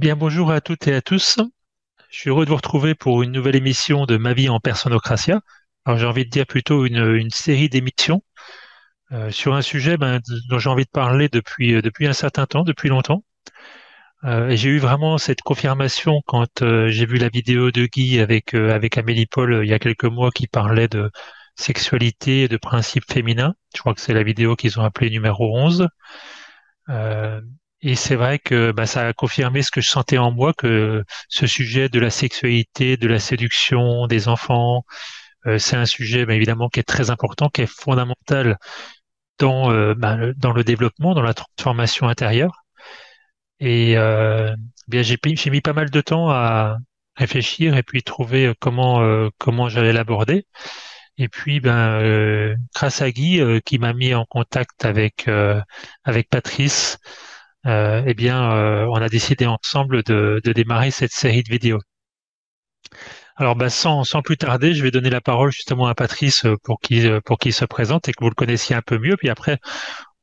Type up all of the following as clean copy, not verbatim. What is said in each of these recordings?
Bien, bonjour à toutes et à tous. Je suis heureux de vous retrouver pour une nouvelle émission de Ma vie en Personocratia. Alors, j'ai envie de dire plutôt une série d'émissions sur un sujet dont j'ai envie de parler depuis un certain temps, depuis longtemps. Et j'ai eu vraiment cette confirmation quand j'ai vu la vidéo de Guy avec Amélie Paul il y a quelques mois qui parlait de sexualité et de principes féminins. Je crois que c'est la vidéo qu'ils ont appelée numéro 11. Euh, et c'est vrai que ça a confirmé ce que je sentais en moi, que ce sujet de la sexualité, de la séduction des enfants, c'est un sujet évidemment qui est très important, qui est fondamental dans le développement, dans la transformation intérieure. Et j'ai mis pas mal de temps à réfléchir et puis trouver comment j'allais l'aborder. Et puis grâce à Guy qui m'a mis en contact avec Patrice. On a décidé ensemble de démarrer cette série de vidéos. Alors, sans plus tarder, je vais donner la parole justement à Patrice pour qu'il se présente et que vous le connaissiez un peu mieux. Puis après,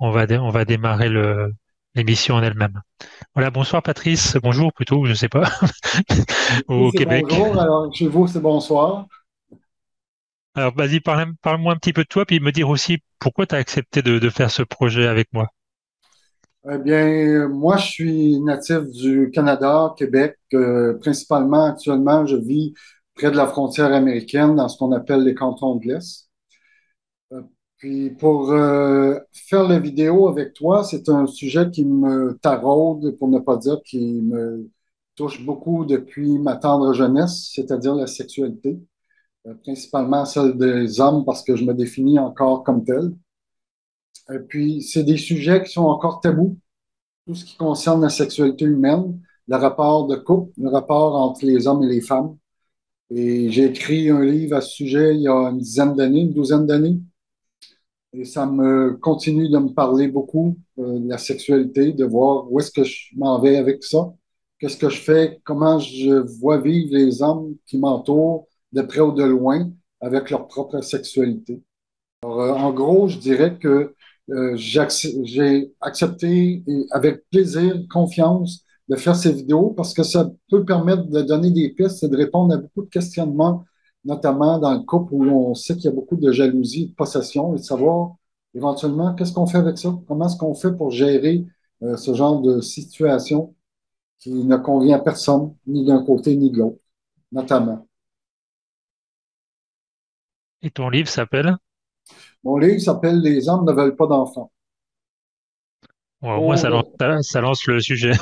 on va démarrer l'émission en elle-même. Voilà, bonsoir Patrice, bonjour plutôt, je sais pas, Oui, au c'est Québec. bonjour. Alors, chez vous, c'est bonsoir. Alors, vas-y, parle-moi un petit peu de toi, puis me dire aussi pourquoi tu as accepté de faire ce projet avec moi. Eh bien, moi, je suis natif du Canada, Québec. Principalement, actuellement, je vis près de la frontière américaine, dans ce qu'on appelle les cantons de l'Est. Euh, Puis, pour faire la vidéo avec toi, c'est un sujet qui me taraude, pour ne pas dire qui me touche beaucoup depuis ma tendre jeunesse, c'est-à-dire la sexualité, principalement celle des hommes, parce que je me définis encore comme tel. Et puis, c'est des sujets qui sont encore tabous, tout ce qui concerne la sexualité humaine, le rapport de couple, le rapport entre les hommes et les femmes. Et j'ai écrit un livre à ce sujet il y a une dizaine d'années, une douzaine d'années. Et ça me continue de me parler beaucoup de la sexualité, de voir où est-ce que je m'en vais avec ça, qu'est-ce que je fais, comment je vois vivre les hommes qui m'entourent, de près ou de loin, avec leur propre sexualité. En gros, je dirais que j'ai accepté et avec plaisir, confiance de faire ces vidéos parce que ça peut permettre de donner des pistes et de répondre à beaucoup de questionnements, notamment dans le couple où on sait qu'il y a beaucoup de jalousie, de possession et de savoir éventuellement qu'est-ce qu'on fait avec ça, comment est-ce qu'on fait pour gérer ce genre de situation qui ne convient à personne, ni d'un côté ni de l'autre, notamment. Et ton livre s'appelle? Mon livre s'appelle Les hommes ne veulent pas d'enfants. Bon, au moins, Pour, ça lance le sujet.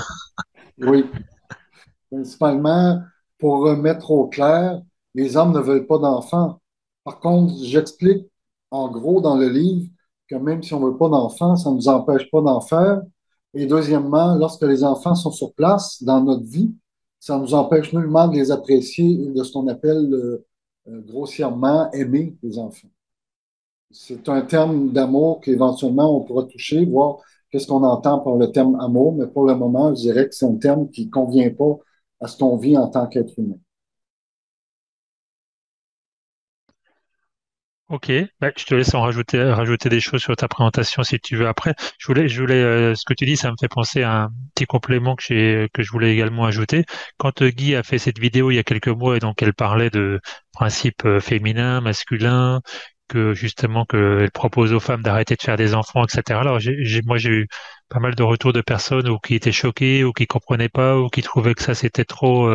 oui, principalement pour remettre au clair, les hommes ne veulent pas d'enfants. Par contre, j'explique en gros dans le livre que même si on ne veut pas d'enfants, ça ne nous empêche pas d'en faire. Et deuxièmement, lorsque les enfants sont sur place dans notre vie, ça nous empêche nullement de les apprécier et de ce qu'on appelle grossièrement aimer les enfants. C'est un terme d'amour qu'éventuellement on pourra toucher, voir qu'est-ce qu'on entend par le terme amour, mais pour le moment, je dirais que c'est un terme qui ne convient pas à ce qu'on vit en tant qu'être humain. Ok, je te laisse rajouter des choses sur ta présentation si tu veux après. Ce que tu dis, ça me fait penser à un petit complément que je voulais également ajouter. Quand Guy a fait cette vidéo il y a quelques mois et donc elle parlait de principes féminins, masculins, que justement qu'elle propose aux femmes d'arrêter de faire des enfants, etc. Alors moi j'ai eu pas mal de retours de personnes ou qui étaient choquées ou qui comprenaient pas ou qui trouvaient que ça c'était trop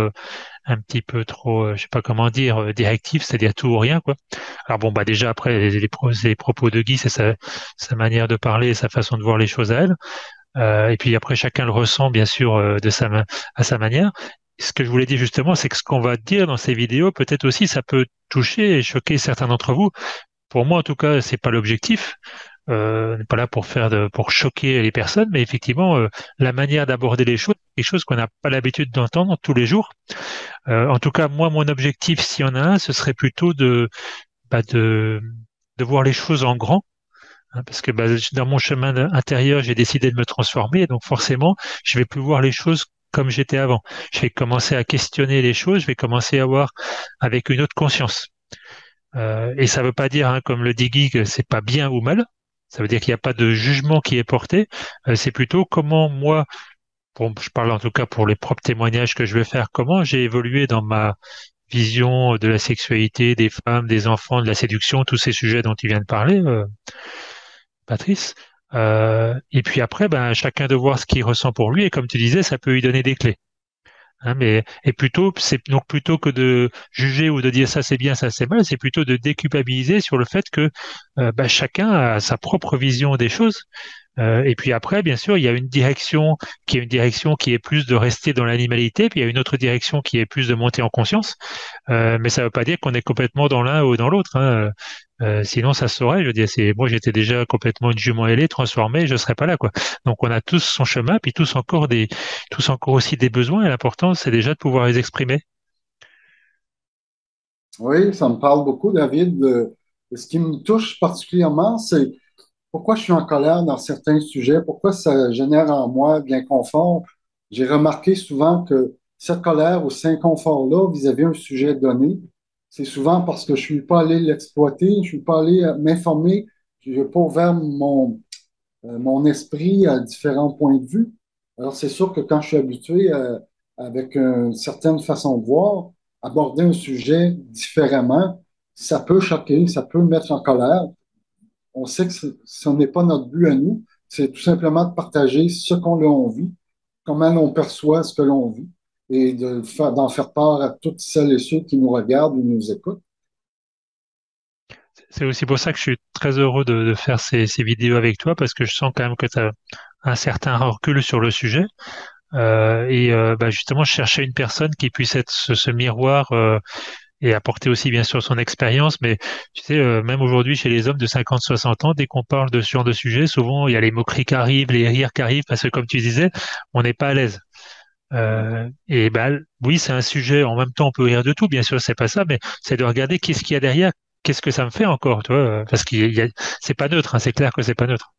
un petit peu trop, je sais pas comment dire, directif, c'est-à-dire tout ou rien, quoi. Alors bon, déjà après, les propos de Guy, c'est sa manière de parler et sa façon de voir les choses à elle. Et puis après, chacun le ressent, bien sûr, à sa manière. Ce que je voulais dire justement, c'est que ce qu'on va dire dans ces vidéos, peut-être aussi, ça peut toucher et choquer certains d'entre vous. Pour moi, en tout cas, c'est pas l'objectif. On n'est pas là pour choquer les personnes, mais effectivement, la manière d'aborder les choses, quelque chose qu'on n'a pas l'habitude d'entendre tous les jours. En tout cas, moi, mon objectif, s'il y en a un, ce serait plutôt bah, de, de voir les choses en grand, hein, parce que dans mon chemin intérieur, j'ai décidé de me transformer, et donc forcément, je vais plus voir les choses comme j'étais avant. Je vais commencer à questionner les choses, je vais commencer à voir avec une autre conscience. Et ça ne veut pas dire, hein, comme le dit Guy, que c'est pas bien ou mal. Ça veut dire qu'il n'y a pas de jugement qui est porté. C'est plutôt comment moi je parle en tout cas pour les propres témoignages que je vais faire, comment j'ai évolué dans ma vision de la sexualité, des femmes, des enfants, de la séduction, tous ces sujets dont tu viens de parler, Patrice. Et puis après, ben, chacun de voir ce qu'il ressent pour lui, et comme tu disais, ça peut lui donner des clés. Hein, mais et plutôt, c'est donc plutôt que de juger ou de dire ça c'est bien, ça c'est mal, c'est plutôt de déculpabiliser sur le fait que ben, chacun a sa propre vision des choses. Et puis après, bien sûr, il y a une direction qui est plus de rester dans l'animalité, puis il y a une autre direction qui est plus de monter en conscience. Mais ça ne veut pas dire qu'on est complètement dans l'un ou dans l'autre. Hein. Sinon, ça se saurait. Je veux dire, moi, j'étais déjà complètement une jument ailée, transformée, je serais pas là, quoi. Donc, on a tous son chemin, puis tous encore aussi des besoins. Et l'important, c'est déjà de pouvoir les exprimer. Oui, ça me parle beaucoup, David. Ce qui me touche particulièrement, c'est pourquoi je suis en colère dans certains sujets, pourquoi ça génère en moi de l'inconfort. J'ai remarqué souvent que cette colère ou cet inconfort-là vis-à-vis d'un sujet donné, c'est souvent parce que je ne suis pas allé l'exploiter, je ne suis pas allé m'informer, je n'ai pas ouvert mon esprit à différents points de vue. Alors, c'est sûr que quand je suis habitué avec une certaine façon de voir, aborder un sujet différemment, ça peut choquer, ça peut mettre en colère. On sait que ce n'est pas notre but à nous, c'est tout simplement de partager ce qu'on l'on vit, comment on perçoit ce que l'on vit et d'en faire part à toutes celles et ceux qui nous regardent ou nous écoutent. C'est aussi pour ça que je suis très heureux de faire ces vidéos avec toi, parce que je sens quand même que tu as un certain recul sur le sujet. Bah, justement, je cherchais une personne qui puisse être ce miroir et apporter aussi bien sûr son expérience. Mais tu sais, même aujourd'hui chez les hommes de 50-60 ans, dès qu'on parle de ce genre de sujet, souvent il y a les moqueries qui arrivent, les rires qui arrivent, parce que comme tu disais, on n'est pas à l'aise. Et bah, oui, c'est un sujet. En même temps, on peut rire de tout, bien sûr, c'est pas ça, mais c'est de regarder qu'est-ce qu'il y a derrière, qu'est-ce que ça me fait encore, tu vois, parce c'est pas neutre, hein, c'est clair que c'est pas neutre.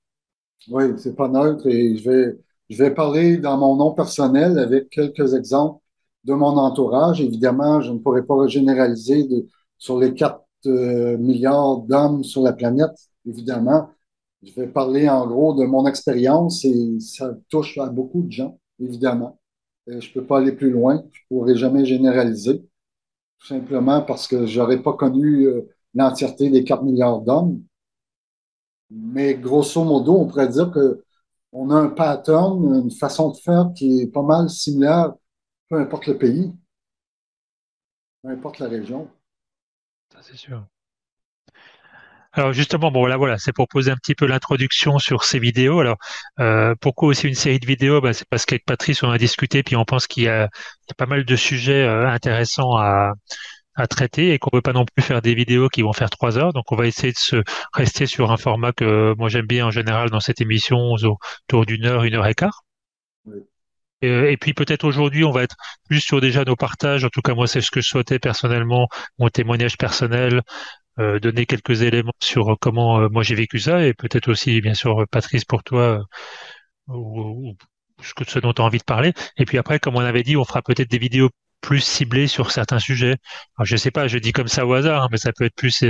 Oui, c'est pas neutre et je vais parler dans mon nom personnel avec quelques exemples de mon entourage. Évidemment, je ne pourrais pas généraliser sur les 4 milliards d'hommes sur la planète, évidemment. Je vais parler en gros de mon expérience et ça touche à beaucoup de gens, évidemment. Je ne peux pas aller plus loin, je ne pourrais jamais généraliser, tout simplement parce que je n'aurais pas connu l'entièreté des 4 milliards d'hommes. Mais grosso modo, on pourrait dire que on a un pattern, une façon de faire qui est pas mal similaire, peu importe le pays, peu importe la région. Ça, c'est sûr. Alors justement, bon voilà, c'est pour poser un petit peu l'introduction sur ces vidéos. Alors pourquoi aussi une série de vidéos? Bah, c'est parce qu'avec Patrice, on a discuté, puis on pense qu'il y a pas mal de sujets intéressants à traiter et qu'on peut pas non plus faire des vidéos qui vont faire 3 heures. Donc on va essayer de se rester sur un format que moi j'aime bien en général dans cette émission, autour d'une heure et quart. Oui. Et puis peut-être aujourd'hui, on va être plus sur déjà nos partages. En tout cas, moi, c'est ce que je souhaitais personnellement, mon témoignage personnel, donner quelques éléments sur comment moi j'ai vécu ça, et peut-être aussi, bien sûr, Patrice, pour toi, ou ce dont tu as envie de parler. Et puis après, comme on avait dit, on fera peut-être des vidéos plus ciblées sur certains sujets. Alors, je sais pas, je dis comme ça au hasard, hein, mais ça peut être plus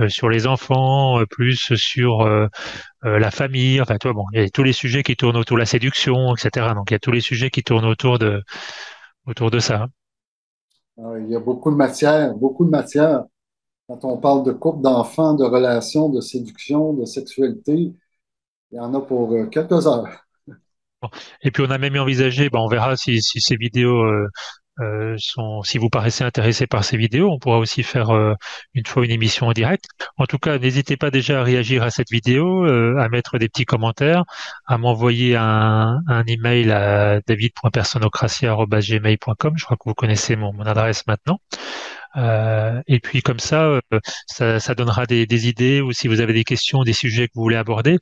sur les enfants, plus sur la famille. Enfin, toi, bon, il y a tous les sujets qui tournent autour de la séduction, etc. Donc, il y a tous les sujets qui tournent autour de ça. Il y a beaucoup de matière, beaucoup de matière. Quand on parle de couple, d'enfants, de relations, de séduction, de sexualité, il y en a pour quelques heures. Bon. Et puis on a même envisagé, ben, on verra si ces vidéos si vous paraissez intéressé par ces vidéos, on pourra aussi faire une fois une émission en direct. En tout cas, n'hésitez pas déjà à réagir à cette vidéo, à mettre des petits commentaires, à m'envoyer un email à david.personocratia@gmail.com. Je crois que vous connaissez mon adresse maintenant. Et puis comme ça donnera des idées, ou si vous avez des questions, des sujets que vous voulez aborder.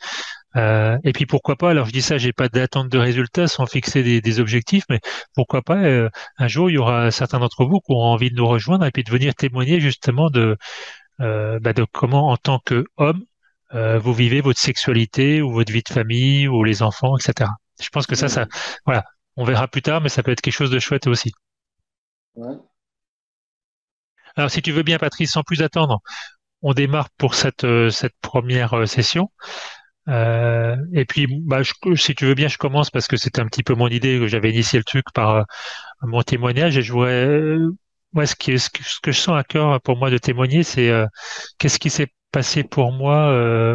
Et puis pourquoi pas, alors je dis ça, j'ai pas d'attente de résultats sans fixer des objectifs, mais pourquoi pas, un jour il y aura certains d'entre vous qui auront envie de nous rejoindre et puis de venir témoigner justement de comment en tant qu'homme vous vivez votre sexualité ou votre vie de famille ou les enfants, etc. Je pense que voilà, on verra plus tard, mais ça peut être quelque chose de chouette aussi. Ouais. Alors si tu veux bien, Patrice, sans plus attendre, on démarre pour cette première session. Et puis, bah, si tu veux bien, je commence parce que c'était un petit peu mon idée, que j'avais initié le truc par mon témoignage et je voudrais, moi, ce que je sens à cœur pour moi de témoigner, c'est qu'est-ce qui s'est passé pour moi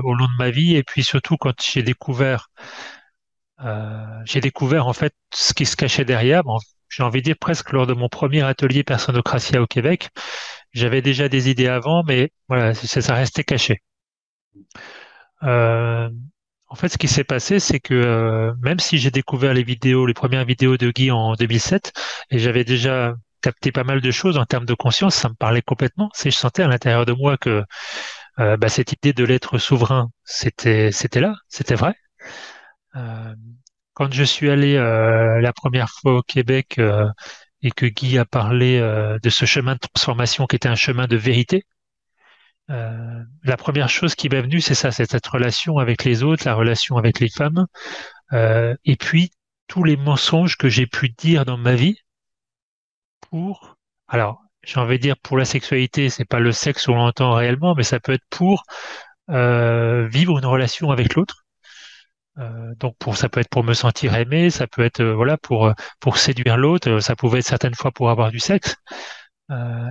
au long de ma vie et puis surtout quand j'ai découvert en fait ce qui se cachait derrière. Bon, j'ai envie de dire presque lors de mon premier atelier Personocratia au Québec, j'avais déjà des idées avant, mais voilà, ça restait caché. Euh, En fait, ce qui s'est passé, c'est que même si j'ai découvert les premières vidéos de Guy en 2007, et j'avais déjà capté pas mal de choses en termes de conscience, ça me parlait complètement. Je sentais à l'intérieur de moi que bah, cette idée de l'être souverain, c'était là, c'était vrai. Euh, Quand je suis allé la première fois au Québec et que Guy a parlé de ce chemin de transformation qui était un chemin de vérité, la première chose qui m'est venue, c'est ça, c'est cette relation avec les autres, la relation avec les femmes, et puis tous les mensonges que j'ai pu dire dans ma vie pour, alors j'ai envie de dire pour la sexualité, c'est pas le sexe où on l'entend réellement, mais ça peut être pour vivre une relation avec l'autre. Donc ça peut être pour me sentir aimé, ça peut être voilà pour séduire l'autre, ça pouvait être certaines fois pour avoir du sexe.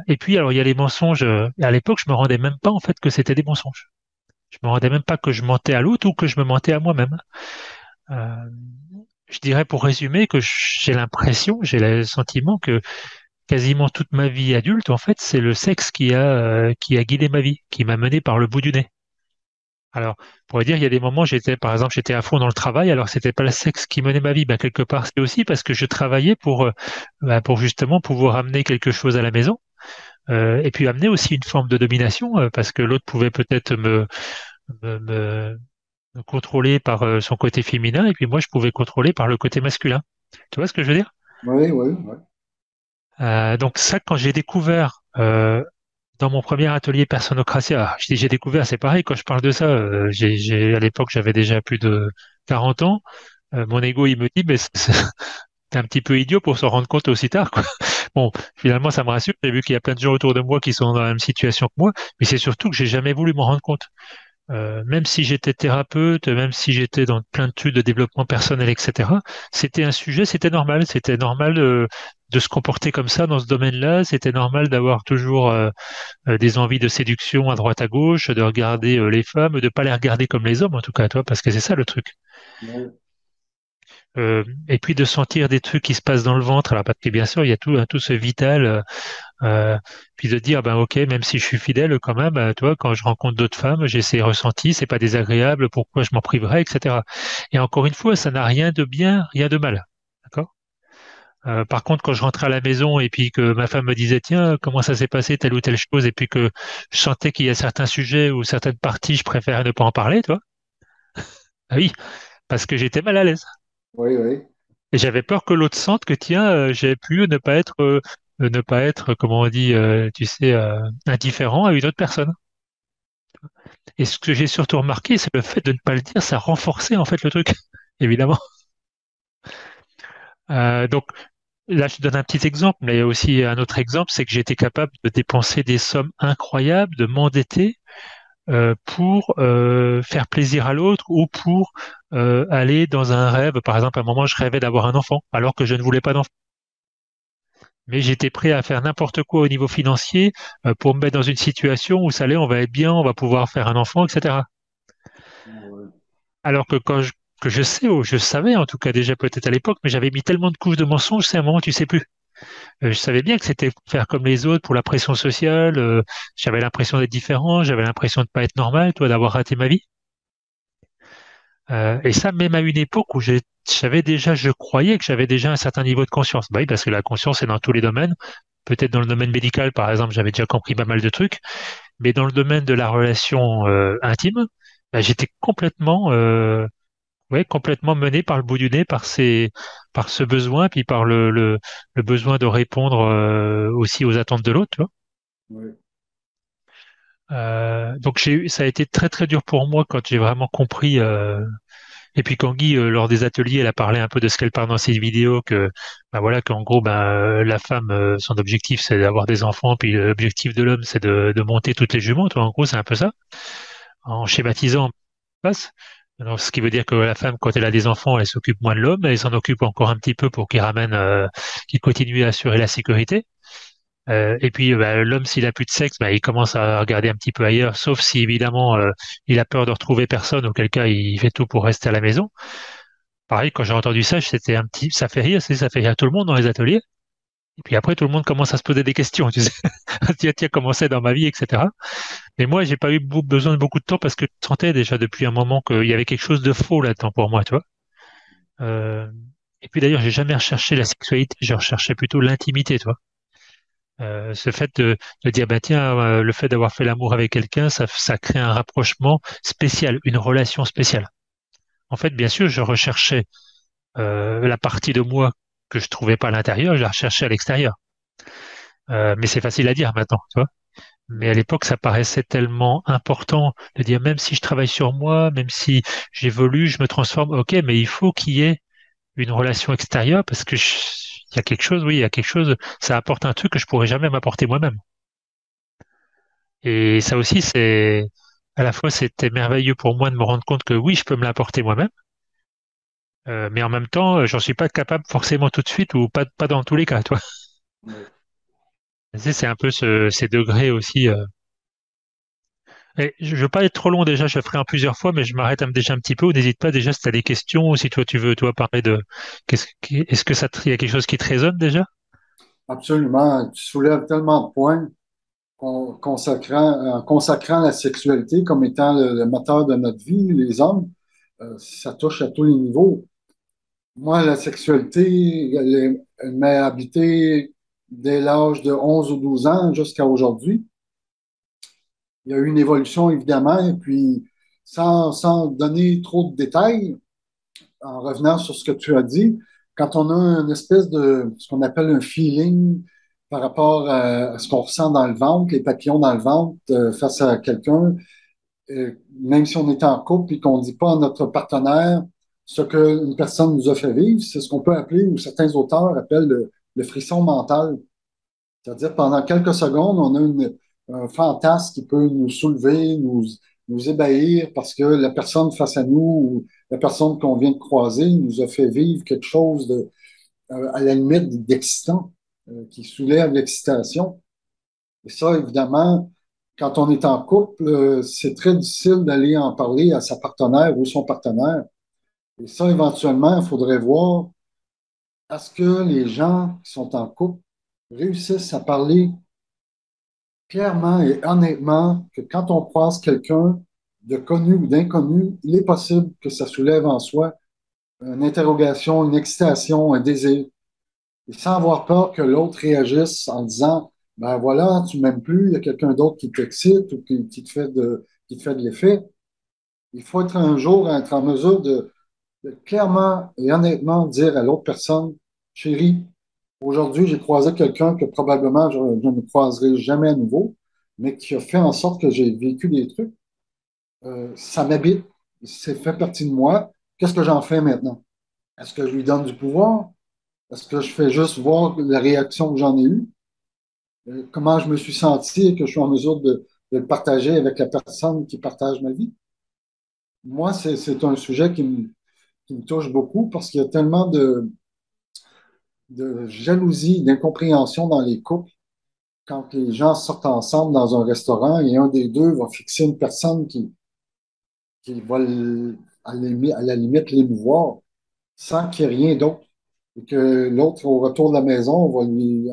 Et puis alors il y a les mensonges. À l'époque, je me rendais même pas en fait que c'était des mensonges. Je me rendais même pas que je mentais à l'autre ou que je me mentais à moi-même. Euh, je dirais pour résumer que j'ai l'impression, j'ai le sentiment que quasiment toute ma vie adulte, en fait, c'est le sexe qui a guidé ma vie, qui m'a mené par le bout du nez. Alors, pour dire, il y a des moments, par exemple, j'étais à fond dans le travail, alors c'était pas le sexe qui menait ma vie. Ben, quelque part, c'est aussi parce que je travaillais pour justement pouvoir amener quelque chose à la maison, et puis amener aussi une forme de domination, parce que l'autre pouvait peut-être me, me, me contrôler par son côté féminin, et puis moi, je pouvais contrôler par le côté masculin. Tu vois ce que je veux dire? Oui, oui, oui. Donc ça, quand j'ai découvert dans mon premier atelier Personocratia, je dis j'ai découvert, c'est pareil, quand je parle de ça, à l'époque, j'avais déjà plus de 40 ans. Mon ego, il me dit, mais t'es un petit peu idiot pour s'en rendre compte aussi tard, quoi. Bon, finalement, ça me rassure. J'ai vu qu'il y a plein de gens autour de moi qui sont dans la même situation que moi, mais c'est surtout que j'ai jamais voulu m'en rendre compte. Même si j'étais thérapeute, même si j'étais dans plein de trucs de développement personnel, etc., c'était un sujet, c'était normal de se comporter comme ça dans ce domaine-là, c'était normal d'avoir toujours des envies de séduction à droite à gauche, de regarder les femmes, de pas les regarder comme les hommes en tout cas, toi, parce que c'est ça le truc. Oui, Et puis de sentir des trucs qui se passent dans le ventre, alors parce que bien sûr il y a tout, hein, tout ce vital. Euh, Puis de dire, ben ok, même si je suis fidèle quand même, toi, quand je rencontre d'autres femmes, j'ai ces ressentis, c'est pas désagréable, pourquoi je m'en priverais, etc. Et encore une fois, ça n'a rien de bien, rien de mal. D'accord? Par contre, quand je rentrais à la maison et puis que ma femme me disait, tiens, comment ça s'est passé, telle ou telle chose, et puis que je sentais qu'il y a certains sujets ou certaines parties, je préférais ne pas en parler, toi. Ah oui, parce que j'étais mal à l'aise. oui, oui. Et j'avais peur que l'autre sente que, tiens, j'ai pu ne pas être, comment on dit, tu sais, indifférent à une autre personne. Et ce que j'ai surtout remarqué, c'est le fait de ne pas le dire, ça renforçait en fait le truc, évidemment. Donc là, je te donne un petit exemple, mais il y a aussi un autre exemple, c'est que j'ai été capable de dépenser des sommes incroyables, de m'endetter pour faire plaisir à l'autre ou pour aller dans un rêve. Par exemple, à un moment, je rêvais d'avoir un enfant, alors que je ne voulais pas d'enfant. Mais j'étais prêt à faire n'importe quoi au niveau financier pour me mettre dans une situation où ça allait, on va être bien, on va pouvoir faire un enfant, etc. Oui, Alors que que je sais, ou je savais en tout cas déjà peut-être à l'époque, mais j'avais mis tellement de couches de mensonges, c'est un moment où tu sais plus. Je savais bien que c'était faire comme les autres pour la pression sociale. J'avais l'impression d'être différent, j'avais l'impression de pas être normal, toi, d'avoir raté ma vie. Et ça, même à une époque où j'avais déjà, je croyais que j'avais déjà un certain niveau de conscience. Bah oui, parce que la conscience est dans tous les domaines. Peut-être dans le domaine médical, par exemple, j'avais déjà compris pas mal de trucs, mais dans le domaine de la relation intime, bah, j'étais complètement ouais, complètement mené par le bout du nez, par ce besoin, puis par le besoin de répondre aussi aux attentes de l'autre, tu vois. oui, Donc ça a été très très dur pour moi quand j'ai vraiment compris. Et puis quand Guy, lors des ateliers, elle a parlé un peu de ce qu'elle parle dans ses vidéos, que bah voilà, qu'en gros, la femme, son objectif, c'est d'avoir des enfants, puis l'objectif de l'homme, c'est de monter toutes les jumeaux. Toi, en gros, c'est un peu ça, en schématisant. Alors, ce qui veut dire que la femme, quand elle a des enfants, elle s'occupe moins de l'homme, elle s'en occupe encore un petit peu pour qu'il continue à assurer la sécurité. Et puis, bah, l'homme, s'il a plus de sexe, bah, il commence à regarder un petit peu ailleurs, sauf si évidemment il a peur de retrouver personne, auquel cas il fait tout pour rester à la maison. Pareil, quand j'ai entendu ça, ça fait rire, ça fait rire tout le monde dans les ateliers. Et puis après, tout le monde commence à se poser des questions, tu sais, tiens, tiens, comment c'est dans ma vie, etc. Mais moi, j'ai pas eu besoin de beaucoup de temps parce que je sentais déjà depuis un moment qu'il y avait quelque chose de faux là-dedans pour moi, tu vois. Euh, et puis d'ailleurs, j'ai jamais recherché la sexualité, je recherchais plutôt l'intimité, tu vois. Ce fait de dire, bah tiens, le fait d'avoir fait l'amour avec quelqu'un, ça crée un rapprochement spécial, une relation spéciale. En fait, bien sûr, je recherchais la partie de moi que je trouvais pas à l'intérieur, je la recherchais à l'extérieur. Mais c'est facile à dire maintenant, tu vois. Mais à l'époque, ça paraissait tellement important de dire, même si je travaille sur moi, même si j'évolue, je me transforme, ok, mais il faut qu'il y ait une relation extérieure parce que il y a quelque chose, oui, il y a quelque chose, ça apporte un truc que je pourrais jamais m'apporter moi-même. Et ça aussi, à la fois, c'était merveilleux pour moi de me rendre compte que oui, je peux me l'apporter moi-même, mais en même temps, j'en suis pas capable forcément tout de suite ou pas dans tous les cas, toi. Oui. Tu sais, c'est un peu ces degrés aussi. Et je veux pas être trop long déjà, je le ferai en plusieurs fois, mais je m'arrête déjà un petit peu. Ou n'hésite pas déjà si tu as des questions ou si toi tu veux toi parler de est-ce que il y a quelque chose qui te résonne déjà? Absolument. Tu soulèves tellement de points en consacrant la sexualité comme étant le moteur de notre vie, les hommes. Ça touche à tous les niveaux. Moi, la sexualité, elle m'a habité dès l'âge de 11 ou 12 ans jusqu'à aujourd'hui. Il y a eu une évolution, évidemment, et puis sans donner trop de détails, en revenant sur ce que tu as dit, quand on a une espèce de ce qu'on appelle un feeling par rapport à ce qu'on ressent dans le ventre, les papillons dans le ventre face à quelqu'un, même si on est en couple et qu'on ne dit pas à notre partenaire ce qu'une personne nous a fait vivre, c'est ce qu'on peut appeler, ou certains auteurs appellent le frisson mental. C'est-à-dire, pendant quelques secondes, on a un fantasme qui peut nous soulever, nous ébahir parce que la personne face à nous ou la personne qu'on vient de croiser nous a fait vivre quelque chose à la limite d'excitant, qui soulève l'excitation. Et ça, évidemment, quand on est en couple, c'est très difficile d'aller en parler à sa partenaire ou son partenaire. Et ça, éventuellement, il faudrait voir, est-ce que les gens qui sont en couple réussissent à parler clairement et honnêtement que quand on croise quelqu'un de connu ou d'inconnu, il est possible que ça soulève en soi une interrogation, une excitation, un désir. Et sans avoir peur que l'autre réagisse en disant, ben voilà, tu m'aimes plus, il y a quelqu'un d'autre qui t'excite ou qui te fait de l'effet. Il faut être un jour être en mesure de clairement et honnêtement dire à l'autre personne, chérie, aujourd'hui, j'ai croisé quelqu'un que probablement je ne croiserai jamais à nouveau, mais qui a fait en sorte que j'ai vécu des trucs. Ça m'habite, c'est fait partie de moi. Qu'est-ce que j'en fais maintenant? Est-ce que je lui donne du pouvoir? Est-ce que je fais juste voir la réaction que j'en ai eue? Comment je me suis senti et que je suis en mesure de le partager avec la personne qui partage ma vie? Moi, c'est un sujet qui me touche beaucoup parce qu'il y a tellement de jalousie, d'incompréhension dans les couples quand les gens sortent ensemble dans un restaurant et un des deux va fixer une personne qui va à la limite l'émouvoir sans qu'il y ait rien d'autre. Et que l'autre, au retour de la maison, va lui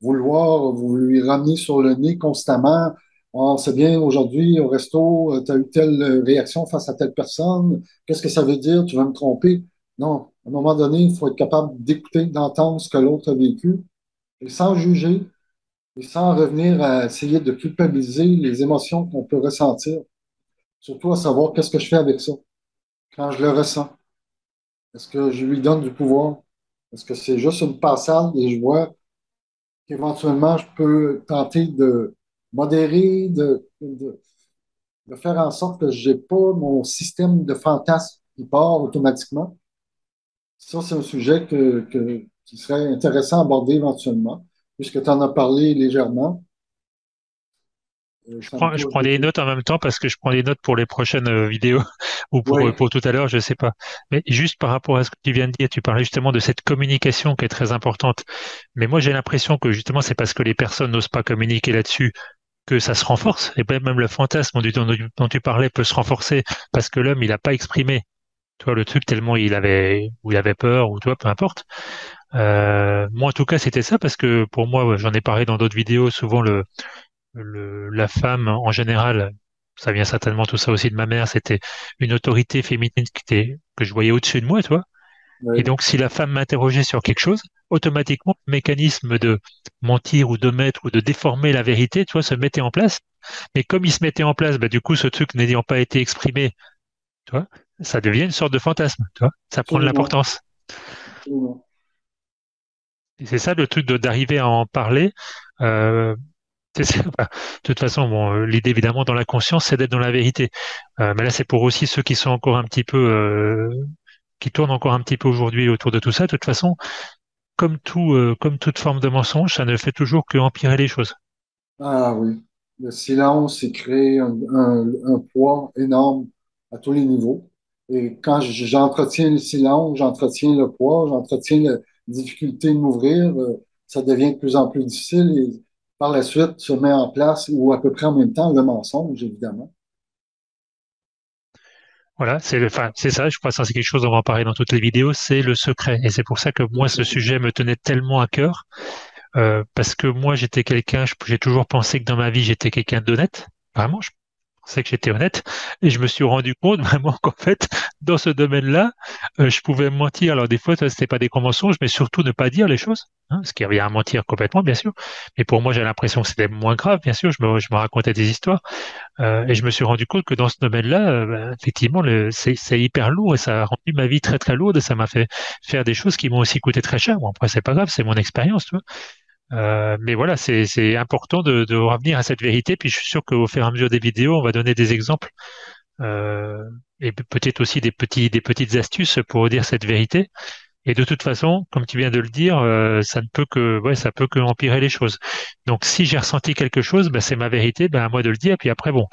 vouloir vous lui ramener sur le nez constamment. Ah, c'est bien, aujourd'hui, au resto, tu as eu telle réaction face à telle personne. Qu'est-ce que ça veut dire? Tu vas me tromper? Non, à un moment donné, il faut être capable d'écouter, d'entendre ce que l'autre a vécu et sans juger et sans revenir à essayer de culpabiliser les émotions qu'on peut ressentir. Surtout à savoir qu'est-ce que je fais avec ça quand je le ressens. Est-ce que je lui donne du pouvoir? Est-ce que c'est juste une passade et je vois qu'éventuellement je peux tenter de modérer, de faire en sorte que je n'ai pas mon système de fantasme qui part automatiquement? Ça, c'est un sujet qui serait intéressant à aborder éventuellement, puisque tu en as parlé légèrement. Ça me Je touche prends des beaucoup. notes en même temps parce que je prends des notes pour les prochaines vidéos ou Oui, pour tout à l'heure, je sais pas. Mais juste par rapport à ce que tu viens de dire, tu parlais justement de cette communication qui est très importante. Mais moi, j'ai l'impression que justement, c'est parce que les personnes n'osent pas communiquer là-dessus que ça se renforce. Et ben, même le fantasme dont tu parlais peut se renforcer parce que l'homme, il n'a pas exprimé, tu vois, le truc tellement ou il avait peur, ou tu vois, peu importe. Moi, en tout cas, c'était ça parce que pour moi, ouais, j'en ai parlé dans d'autres vidéos, souvent la femme, en général, ça vient certainement tout ça aussi de ma mère, c'était une autorité féminine que je voyais au-dessus de moi, tu vois. Et oui, donc, si la femme m'interrogeait sur quelque chose, automatiquement, le mécanisme de mentir ou d'omettre ou de déformer la vérité, tu vois, se mettait en place. Mais comme il se mettait en place, bah, du coup, ce truc n'ayant pas été exprimé, tu vois, ça devient une sorte de fantasme, tu vois. Ça prend de absolument, l'importance. absolument. Et c'est ça le truc d'arriver à en parler. Euh, de toute façon, bon, l'idée évidemment dans la conscience, c'est d'être dans la vérité. Mais là, c'est pour aussi ceux qui sont encore un petit peu, qui tournent encore un petit peu aujourd'hui autour de tout ça. De toute façon, comme toute forme de mensonge, ça ne fait toujours que empirer les choses. Ah oui, le silence, c'est créer un poids énorme à tous les niveaux. Et quand j'entretiens le silence, j'entretiens le poids, j'entretiens la difficulté de m'ouvrir, ça devient de plus en plus difficile et par la suite se met en place, ou à peu près en même temps, le mensonge, évidemment. Voilà, enfin, c'est ça. Je crois que ça, c'est quelque chose, on va en parler dans toutes les vidéos, c'est le secret. Et c'est pour ça que moi, ce sujet me tenait tellement à cœur, parce que moi, j'ai toujours pensé que dans ma vie, j'étais quelqu'un d'honnête. Vraiment, pensais que j'étais honnête et je me suis rendu compte vraiment qu'en fait, dans ce domaine-là, je pouvais mentir. Alors des fois, ça, c'était pas des mensonges, mais surtout ne pas dire les choses, hein, ce qui revient à mentir complètement, bien sûr. Mais pour moi, j'ai l'impression que c'était moins grave, bien sûr. Je me racontais des histoires et je me suis rendu compte que dans ce domaine-là, effectivement, c'est hyper lourd et ça a rendu ma vie très très lourde et ça m'a fait faire des choses qui m'ont aussi coûté très cher. Bon, après, c'est pas grave, c'est mon expérience, tu vois. Mais voilà, c'est important de revenir à cette vérité. Puis je suis sûr qu'au fur et à mesure des vidéos, on va donner des exemples euh, et peut-être aussi des petites astuces pour dire cette vérité. Et de toute façon, comme tu viens de le dire, ça ne peut que, ouais, ça peut que empirer les choses. Donc, si j'ai ressenti quelque chose, ben, c'est ma vérité, ben, à moi de le dire. Puis après, bon,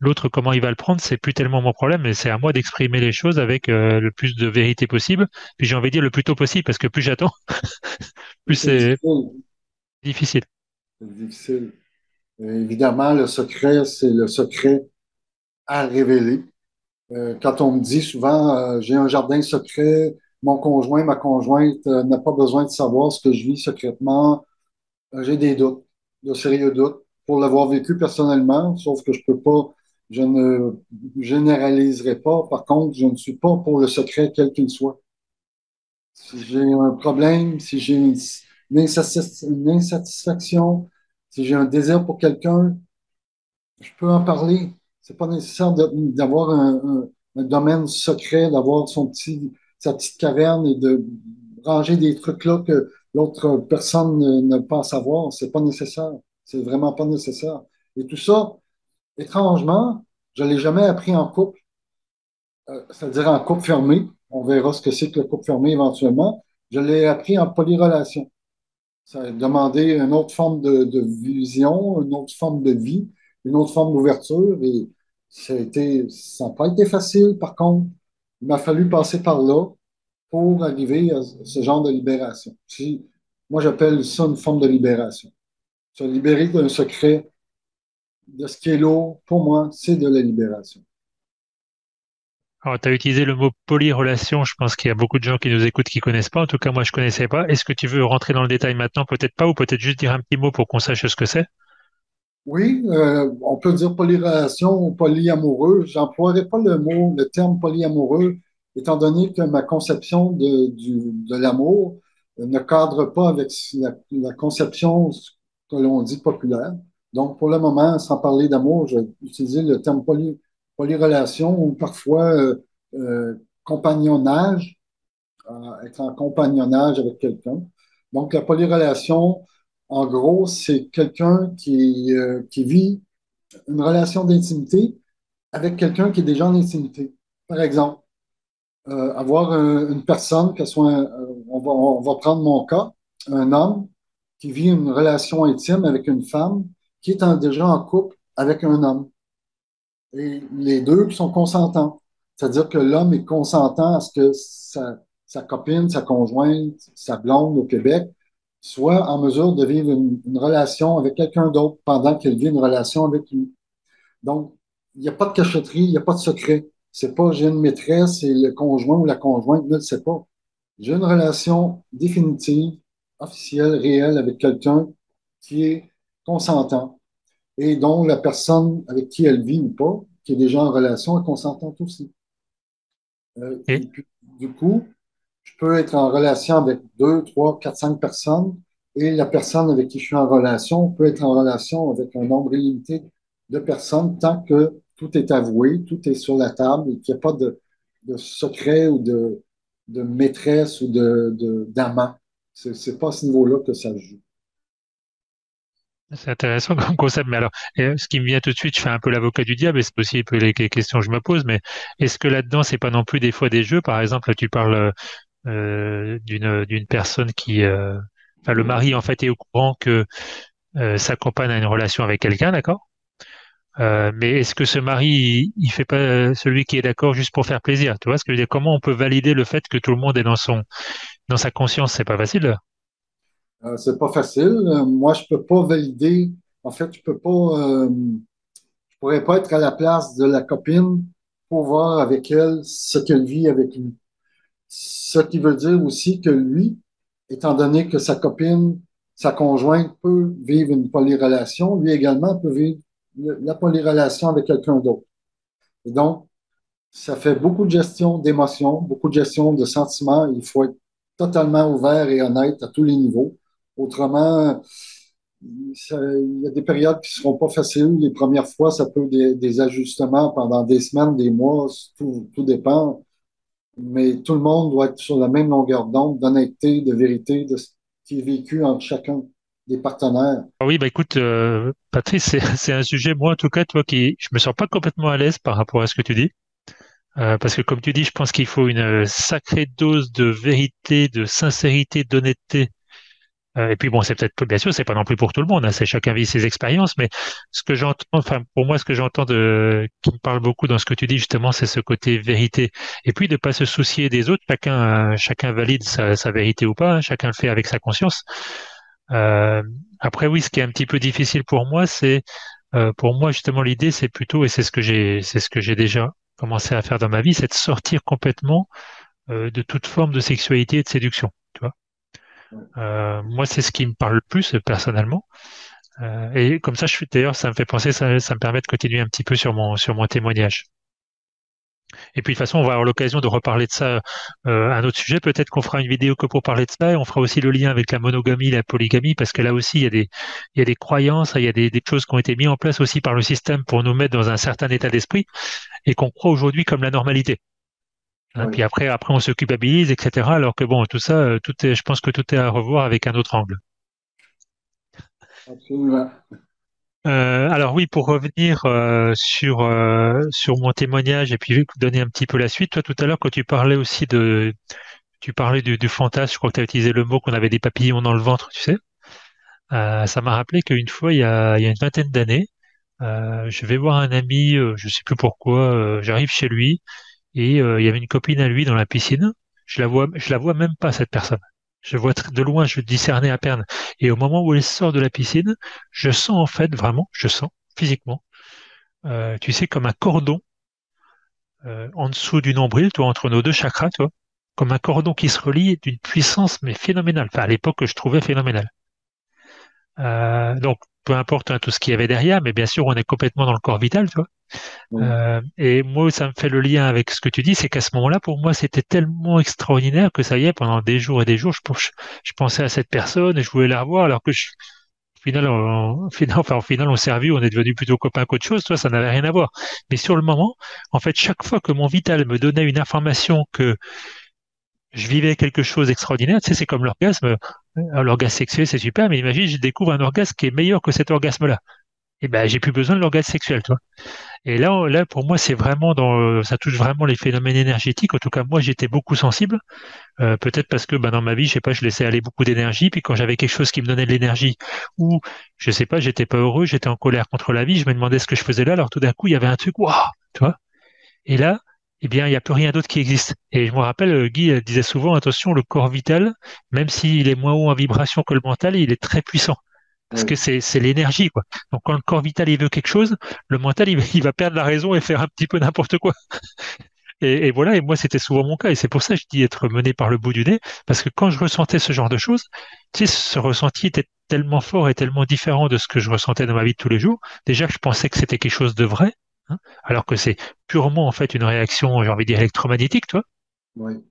l'autre, comment il va le prendre, c'est plus tellement mon problème, mais c'est à moi d'exprimer les choses avec le plus de vérité possible. Puis j'ai envie de dire le plus tôt possible, parce que plus j'attends, plus C'est c'est difficile. difficile. C'est difficile. Évidemment, le secret, c'est le secret à révéler. Quand on me dit souvent, j'ai un jardin secret, mon conjoint, ma conjointe n'a pas besoin de savoir ce que je vis secrètement, j'ai des doutes, de sérieux doutes, pour l'avoir vécu personnellement, sauf que je ne généraliserai pas. Par contre, je ne suis pas pour le secret quel qu'il soit. Si j'ai un problème, si j'ai une insatisfaction, si j'ai un désir pour quelqu'un, je peux en parler. C'est pas nécessaire d'avoir un domaine secret, d'avoir sa petite caverne et de ranger des trucs là que l'autre personne ne peut pas savoir. C'est pas nécessaire. C'est vraiment pas nécessaire. Et tout ça, étrangement, je l'ai jamais appris en couple, c'est-à-dire en couple fermé. On verra ce que c'est que le couple fermé éventuellement. Je l'ai appris en polyrelation. Ça a demandé une autre forme de vision, une autre forme de vie, une autre forme d'ouverture. Et ça n'a pas été facile, par contre. Il m'a fallu passer par là pour arriver à ce genre de libération. Moi, j'appelle ça une forme de libération. Se libérer d'un secret, de ce qui est lourd, pour moi, c'est de la libération. Alors, tu as utilisé le mot polyrelation. Je pense qu'il y a beaucoup de gens qui nous écoutent qui connaissent pas. En tout cas, moi, je connaissais pas. Est-ce que tu veux rentrer dans le détail maintenant? Peut-être pas, ou peut-être juste dire un petit mot pour qu'on sache ce que c'est. Oui, on peut dire polyrelation ou polyamoureux. J'emploierai pas le terme polyamoureux, étant donné que ma conception de l'amour ne cadre pas avec la conception que l'on dit populaire. Donc, pour le moment, sans parler d'amour, je vais utiliser le terme polyrelation ou parfois compagnonnage, être en compagnonnage avec quelqu'un. Donc, la polyrelation, en gros, c'est quelqu'un qui vit une relation d'intimité avec quelqu'un qui est déjà en intimité. Par exemple, avoir une personne, que ce soit on va prendre mon cas, un homme qui vit une relation intime avec une femme qui est déjà en couple avec un homme. Et les deux sont consentants. C'est-à-dire que l'homme est consentant à ce que sa copine, sa conjointe, sa blonde au Québec soit en mesure de vivre une relation avec quelqu'un d'autre pendant qu'elle vit une relation avec lui. Donc, il n'y a pas de cachotterie, il n'y a pas de secret. C'est pas j'ai une maîtresse et le conjoint ou la conjointe ne le sait pas. J'ai une relation définitive, officielle, réelle avec quelqu'un qui est consentant et dont la personne avec qui elle vit ou pas, qui est déjà en relation, est consentante aussi. Et Et puis, du coup, je peux être en relation avec deux, trois, quatre, cinq personnes et la personne avec qui je suis en relation peut être en relation avec un nombre illimité de personnes tant que tout est avoué, tout est sur la table et qu'il n'y a pas de secret ou de maîtresse ou d'amant. C'est pas à ce niveau-là que ça se joue. c'est intéressant comme concept. Mais alors, ce qui me vient tout de suite, je fais un peu l'avocat du diable, et c'est aussi un peu les questions que je me pose, mais est-ce que là-dedans, c'est pas non plus des fois des jeux? Par exemple, là, tu parles d'une personne enfin, le mari en fait est au courant que sa compagne a une relation avec quelqu'un, d'accord? Mais est-ce que ce mari, il fait pas celui qui est d'accord juste pour faire plaisir? Tu vois ce que je veux dire? Comment on peut valider le fait que tout le monde est dans sa conscience? C'est pas facile. C'est pas facile. Moi, je peux pas valider. En fait, je pourrais pas être à la place de la copine pour voir avec elle ce qu'elle vit avec lui. Ce qui veut dire aussi que lui, étant donné que sa copine, sa conjointe peut vivre une polyrelation, lui également peut vivre la polyrelation avec quelqu'un d'autre. Et donc, ça fait beaucoup de gestion d'émotions, beaucoup de gestion de sentiments. Il faut être totalement ouvert et honnête à tous les niveaux. Autrement, il y a des périodes qui ne seront pas faciles. Les premières fois, ça peut des ajustements pendant des semaines, des mois, tout dépend. Mais tout le monde doit être sur la même longueur d'onde, d'honnêteté, de vérité, de ce qui est vécu entre chacun des partenaires. Ah oui, bah écoute, Patrice, c'est un sujet, moi en tout cas, toi qui, je me sens pas complètement à l'aise par rapport à ce que tu dis. Parce que comme tu dis, je pense qu'il faut une sacrée dose de vérité, de sincérité, d'honnêteté. Et puis bon, c'est peut-être, bien sûr, c'est pas non plus pour tout le monde, hein, c'est chacun vit ses expériences, mais ce que j'entends, enfin pour moi, ce que j'entends qui me parle beaucoup dans ce que tu dis justement, c'est ce côté vérité. Et puis de pas se soucier des autres, chacun valide sa vérité ou pas, hein, chacun le fait avec sa conscience. Euh, Après oui, ce qui est un petit peu difficile pour moi, pour moi justement l'idée, c'est plutôt, et c'est ce que j'ai déjà commencé à faire dans ma vie, c'est de sortir complètement de toute forme de sexualité et de séduction. Tu vois. Moi, c'est ce qui me parle le plus personnellement. Et comme ça, d'ailleurs, ça me fait penser, ça me permet de continuer un petit peu sur mon témoignage. Et puis de toute façon, on va avoir l'occasion de reparler de ça, un autre sujet. Peut-être qu'on fera une vidéo que pour parler de ça, et on fera aussi le lien avec la monogamie, la polygamie, parce que là aussi, il y a des croyances, il y a des choses qui ont été mises en place aussi par le système pour nous mettre dans un certain état d'esprit et qu'on croit aujourd'hui comme la normalité. Hein, Oui, puis après, on se culpabilise, etc. Alors que bon, tout ça, je pense que tout est à revoir avec un autre angle. absolument. Alors oui, pour revenir sur mon témoignage et puis donner un petit peu la suite, toi tout à l'heure quand tu parlais du fantasme, je crois que tu as utilisé le mot qu'on avait des papillons dans le ventre, tu sais. Ça m'a rappelé qu'une fois, il y a une vingtaine d'années, je vais voir un ami, je sais plus pourquoi, j'arrive chez lui et il y avait une copine à lui dans la piscine. Je la vois même pas cette personne. Je vois de loin, je discernais à peine. Et au moment où elle sort de la piscine, je sens en fait vraiment, je sens physiquement, tu sais, comme un cordon en dessous du nombril, toi, entre nos deux chakras, toi, comme un cordon qui se relie d'une puissance mais phénoménale. Enfin, à l'époque, que je trouvais phénoménale. Donc, peu importe hein, tout ce qu'il y avait derrière, mais bien sûr, on est complètement dans le corps vital, tu vois. Oui. Et moi, ça me fait le lien avec ce que tu dis, c'est qu'à ce moment-là, pour moi, c'était tellement extraordinaire que ça y est, pendant des jours et des jours, je pensais à cette personne et je voulais la revoir, alors que au final, au final, on s'est revu, on est devenu plutôt copains qu'autre chose, toi, ça n'avait rien à voir. Mais sur le moment, en fait, chaque fois que mon vital me donnait une information que je vivais quelque chose d'extraordinaire, tu sais, c'est comme l'orgasme. L'orgasme sexuel, c'est super, mais imagine, je découvre un orgasme qui est meilleur que cet orgasme-là. et ben j'ai plus besoin de l'organe sexuel, toi. Et là, pour moi, c'est vraiment ça touche vraiment les phénomènes énergétiques. En tout cas, moi, j'étais beaucoup sensible. Peut-être parce que dans ma vie, je sais pas, je laissais aller beaucoup d'énergie. Puis quand j'avais quelque chose qui me donnait de l'énergie, ou je sais pas, j'étais pas heureux, j'étais en colère contre la vie, je me demandais ce que je faisais là. Alors tout d'un coup, il y avait un truc, waouh, tu vois. Et là, eh bien, il n'y a plus rien d'autre qui existe. Et je me rappelle, Guy disait souvent, attention, le corps vital, même s'il est moins haut en vibration que le mental, il est très puissant. Parce que Oui, c'est l'énergie, quoi. Donc quand le corps vital il veut quelque chose, le mental il va perdre la raison et faire un petit peu n'importe quoi. Et voilà, et moi c'était souvent mon cas, et c'est pour ça que je dis être mené par le bout du nez, parce que quand je ressentais ce genre de choses, tu sais, ce ressenti était tellement fort et tellement différent de ce que je ressentais dans ma vie de tous les jours. Déjà que je pensais que c'était quelque chose de vrai, hein, alors que c'est purement en fait une réaction, j'ai envie de dire électromagnétique, toi. oui,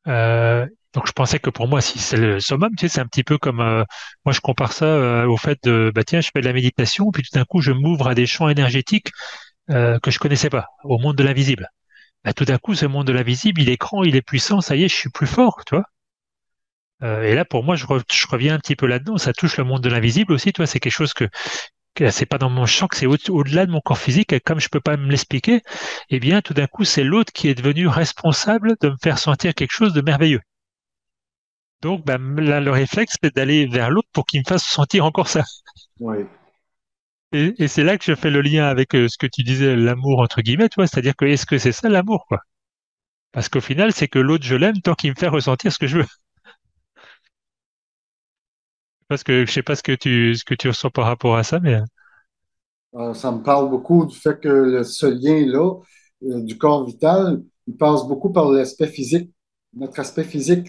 Euh, donc je pensais que pour moi, si c'est le summum, tu sais, c'est un petit peu comme moi je compare ça au fait de bah tiens, je fais de la méditation, puis tout d'un coup je m'ouvre à des champs énergétiques que je connaissais pas, au monde de l'invisible. Bah, tout d'un coup, ce monde de l'invisible, il est grand, il est puissant, ça y est, je suis plus fort, tu vois. Et là, pour moi, je reviens un petit peu là-dedans. Ça touche le monde de l'invisible aussi, tu vois. C'est quelque chose que c'est pas dans mon champ, que c'est au-delà de mon corps physique. Et comme je peux pas me l'expliquer, eh bien, tout d'un coup, c'est l'autre qui est devenu responsable de me faire sentir quelque chose de merveilleux. Donc, bah, là, le réflexe, c'est d'aller vers l'autre pour qu'il me fasse sentir encore ça. oui. Et c'est là que je fais le lien avec ce que tu disais, l'amour entre guillemets, tu vois. C'est-à-dire que est-ce que c'est ça l'amour, quoi? Parce qu'au final, c'est que l'autre, je l'aime tant qu'il me fait ressentir ce que je veux. Parce que je sais pas ce que tu ressens par rapport à ça, mais Ça me parle beaucoup du fait que ce lien-là, du corps vital, il passe beaucoup par l'aspect physique. Notre aspect physique,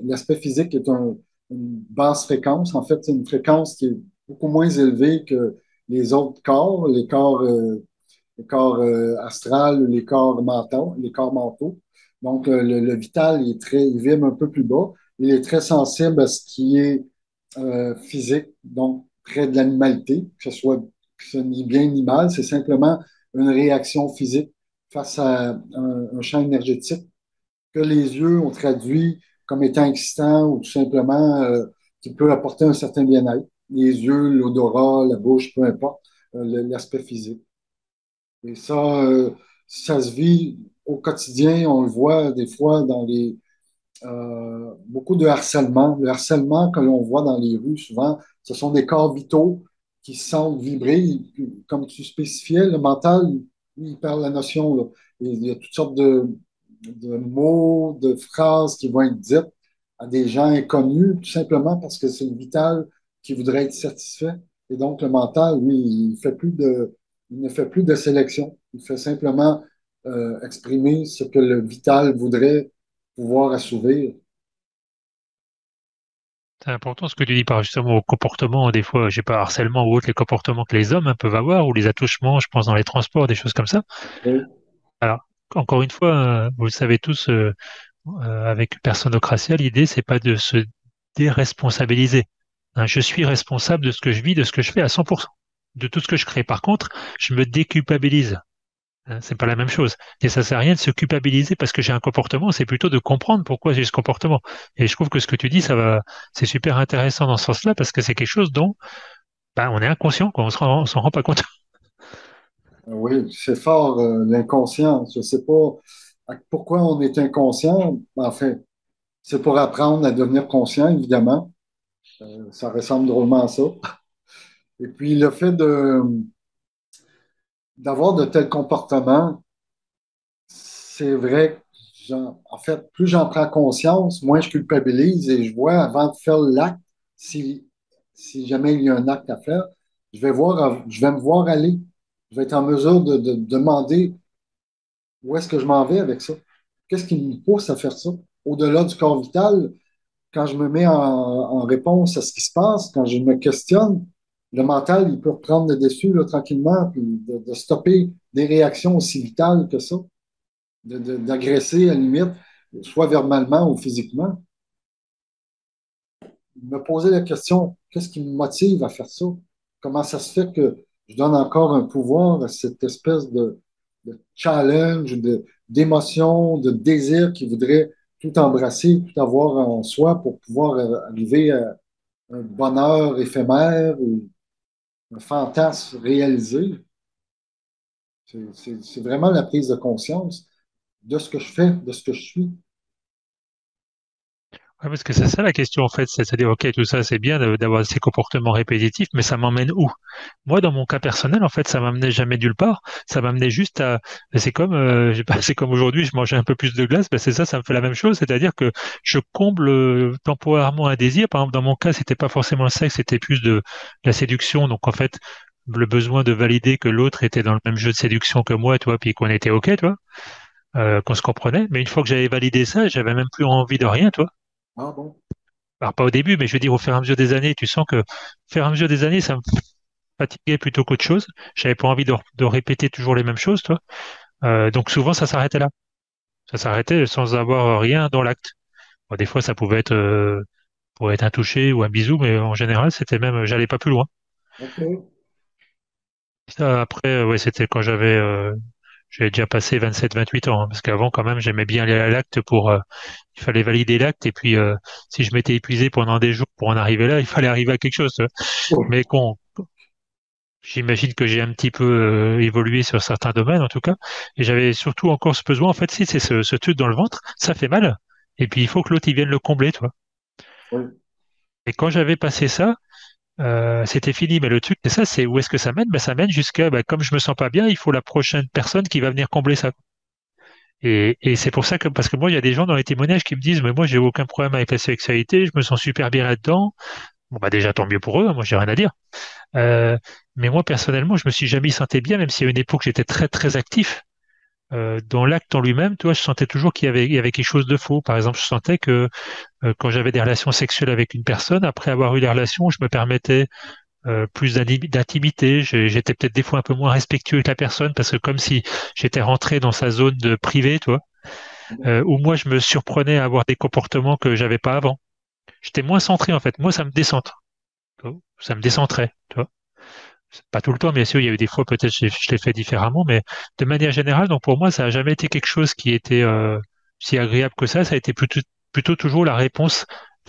l'aspect physique est une basse fréquence. En fait, c'est une fréquence qui est beaucoup moins élevée que les autres corps, les corps astrales, les corps mentaux. Donc, le vital, il vibre un peu plus bas. Il est très sensible à ce qui est physique, donc près de l'animalité, que ce n'est bien ni mal, c'est simplement une réaction physique face à un champ énergétique que les yeux ont traduit comme étant excitant ou tout simplement qui peut apporter un certain bien-être. Les yeux, l'odorat, la bouche, peu importe, l'aspect physique. Et ça se vit au quotidien, on le voit des fois dans beaucoup de harcèlement. Le harcèlement que l'on voit dans les rues, souvent, ce sont des corps vitaux qui se sentent vibrer. Comme tu spécifiais, le mental, lui, il perd la notion, là. Il y a toutes sortes de mots, de phrases qui vont être dites à des gens inconnus, tout simplement parce que c'est le vital qui voudrait être satisfait. Et donc, le mental, lui, il ne fait plus de sélection. Il fait simplement exprimer ce que le vital voudrait pouvoir assouvir. c'est important ce que tu dis par justement au comportement, des fois, j'ai pas harcèlement ou autre, les comportements que les hommes peuvent avoir, ou les attouchements, je pense dans les transports, des choses comme ça. Oui, Alors, encore une fois, vous le savez tous, avec Personocratia, l'idée, c'est pas de se déresponsabiliser. Hein, je suis responsable de ce que je vis, de ce que je fais à 100%, de tout ce que je crée. Par contre, je me déculpabilise. Hein, c'est pas la même chose. Et ça sert à rien de se culpabiliser parce que j'ai un comportement, c'est plutôt de comprendre pourquoi j'ai ce comportement. Et je trouve que ce que tu dis, c'est super intéressant dans ce sens-là parce que c'est quelque chose dont, on est inconscient, quoi. On s'en rend pas compte. oui, c'est fort, l'inconscient. Je ne sais pas pourquoi on est inconscient. Enfin, c'est pour apprendre à devenir conscient, évidemment. Ça ressemble drôlement à ça. Et puis, le fait d'avoir de tels comportements, c'est vrai que, en fait, plus j'en prends conscience, moins je culpabilise et je vois avant de faire l'acte, si, si jamais il y a un acte à faire, je vais me voir aller. Je vais être en mesure de demander où est-ce que je m'en vais avec ça. Qu'est-ce qui me pousse à faire ça? Au-delà du corps vital, quand je me mets en réponse à ce qui se passe, quand je me questionne, le mental, il peut reprendre le dessus là, tranquillement, puis de stopper des réactions aussi vitales que ça, d'agresser à la limite, soit verbalement ou physiquement. Me poser la question, qu'est-ce qui me motive à faire ça? Comment ça se fait que je donne encore un pouvoir à cette espèce de challenge, d'émotion, de désir qui voudrait tout embrasser, tout avoir en soi pour pouvoir arriver à un bonheur éphémère. un fantasme réalisé. C'est vraiment la prise de conscience de ce que je fais, de ce que je suis. Ouais, parce que c'est ça la question en fait, c'est-à-dire ok tout ça c'est bien d'avoir ces comportements répétitifs, mais ça m'emmène où? Moi dans mon cas personnel en fait ça m'amenait jamais nulle part, ça m'amenait juste à c'est comme je sais pas, c'est comme aujourd'hui je mangeais un peu plus de glace, ben c'est ça, ça me fait la même chose, c'est-à-dire que je comble temporairement un désir. Par exemple dans mon cas c'était pas forcément le sexe, c'était plus de la séduction, donc en fait le besoin de valider que l'autre était dans le même jeu de séduction que moi, toi, puis qu'on était ok, toi, qu'on se comprenait. Mais une fois que j'avais validé ça, j'avais même plus envie de rien, toi. Ah bon? Alors pas au début, mais je veux dire au fur et à mesure des années, tu sens que au fur et à mesure des années, ça me fatiguait plutôt qu'autre chose. J'avais pas envie de répéter toujours les mêmes choses, toi. Donc souvent, ça s'arrêtait là. Ça s'arrêtait sans avoir rien dans l'acte. Bon, des fois, ça pouvait être un toucher ou un bisou, mais en général, c'était même, j'allais pas plus loin. OK. Ça, après, ouais, c'était quand j'avais déjà passé 27, 28 ans, hein, parce qu'avant, quand même, j'aimais bien aller à l'acte il fallait valider l'acte, et puis, si je m'étais épuisé pendant des jours pour en arriver là, il fallait arriver à quelque chose, tu vois. Oui. Mais j'imagine que j'ai un petit peu évolué sur certains domaines, en tout cas. Et j'avais surtout encore ce besoin, en fait, si c'est ce truc dans le ventre, ça fait mal. Et puis, il faut que l'autre, il vienne le combler, toi. Oui. Et quand j'avais passé ça, c'était fini. Mais le truc, c'est ça, c'est où est-ce que ça mène? Ben, ça mène jusqu'à, ben, comme je me sens pas bien, il faut la prochaine personne qui va venir combler ça. Et c'est pour ça que, parce que moi, il y a des gens dans les témoignages qui me disent, mais moi, j'ai aucun problème avec la sexualité, je me sens super bien là-dedans. Bon, bah, déjà, tant mieux pour eux, hein, moi, j'ai rien à dire. Euh, mais moi, personnellement, je me suis jamais senti bien, même si à une époque, j'étais très, très actif. Dans l'acte en lui-même, toi, je sentais toujours il y avait quelque chose de faux. Par exemple, je sentais que quand j'avais des relations sexuelles avec une personne, après avoir eu des relations, je me permettais plus d'intimité. J'étais peut-être des fois un peu moins respectueux avec la personne parce que comme si j'étais rentré dans sa zone de privé, toi, où moi je me surprenais à avoir des comportements que j'avais pas avant. J'étais moins centré en fait. Moi, ça me décentre. Tu vois. Ça me décentrait. Tu vois. C'est pas tout le temps, bien sûr. Il y a eu des fois peut-être je l'ai fait différemment, mais de manière générale, donc pour moi, ça a jamais été quelque chose qui était si agréable que ça. Ça a été plutôt toujours la réponse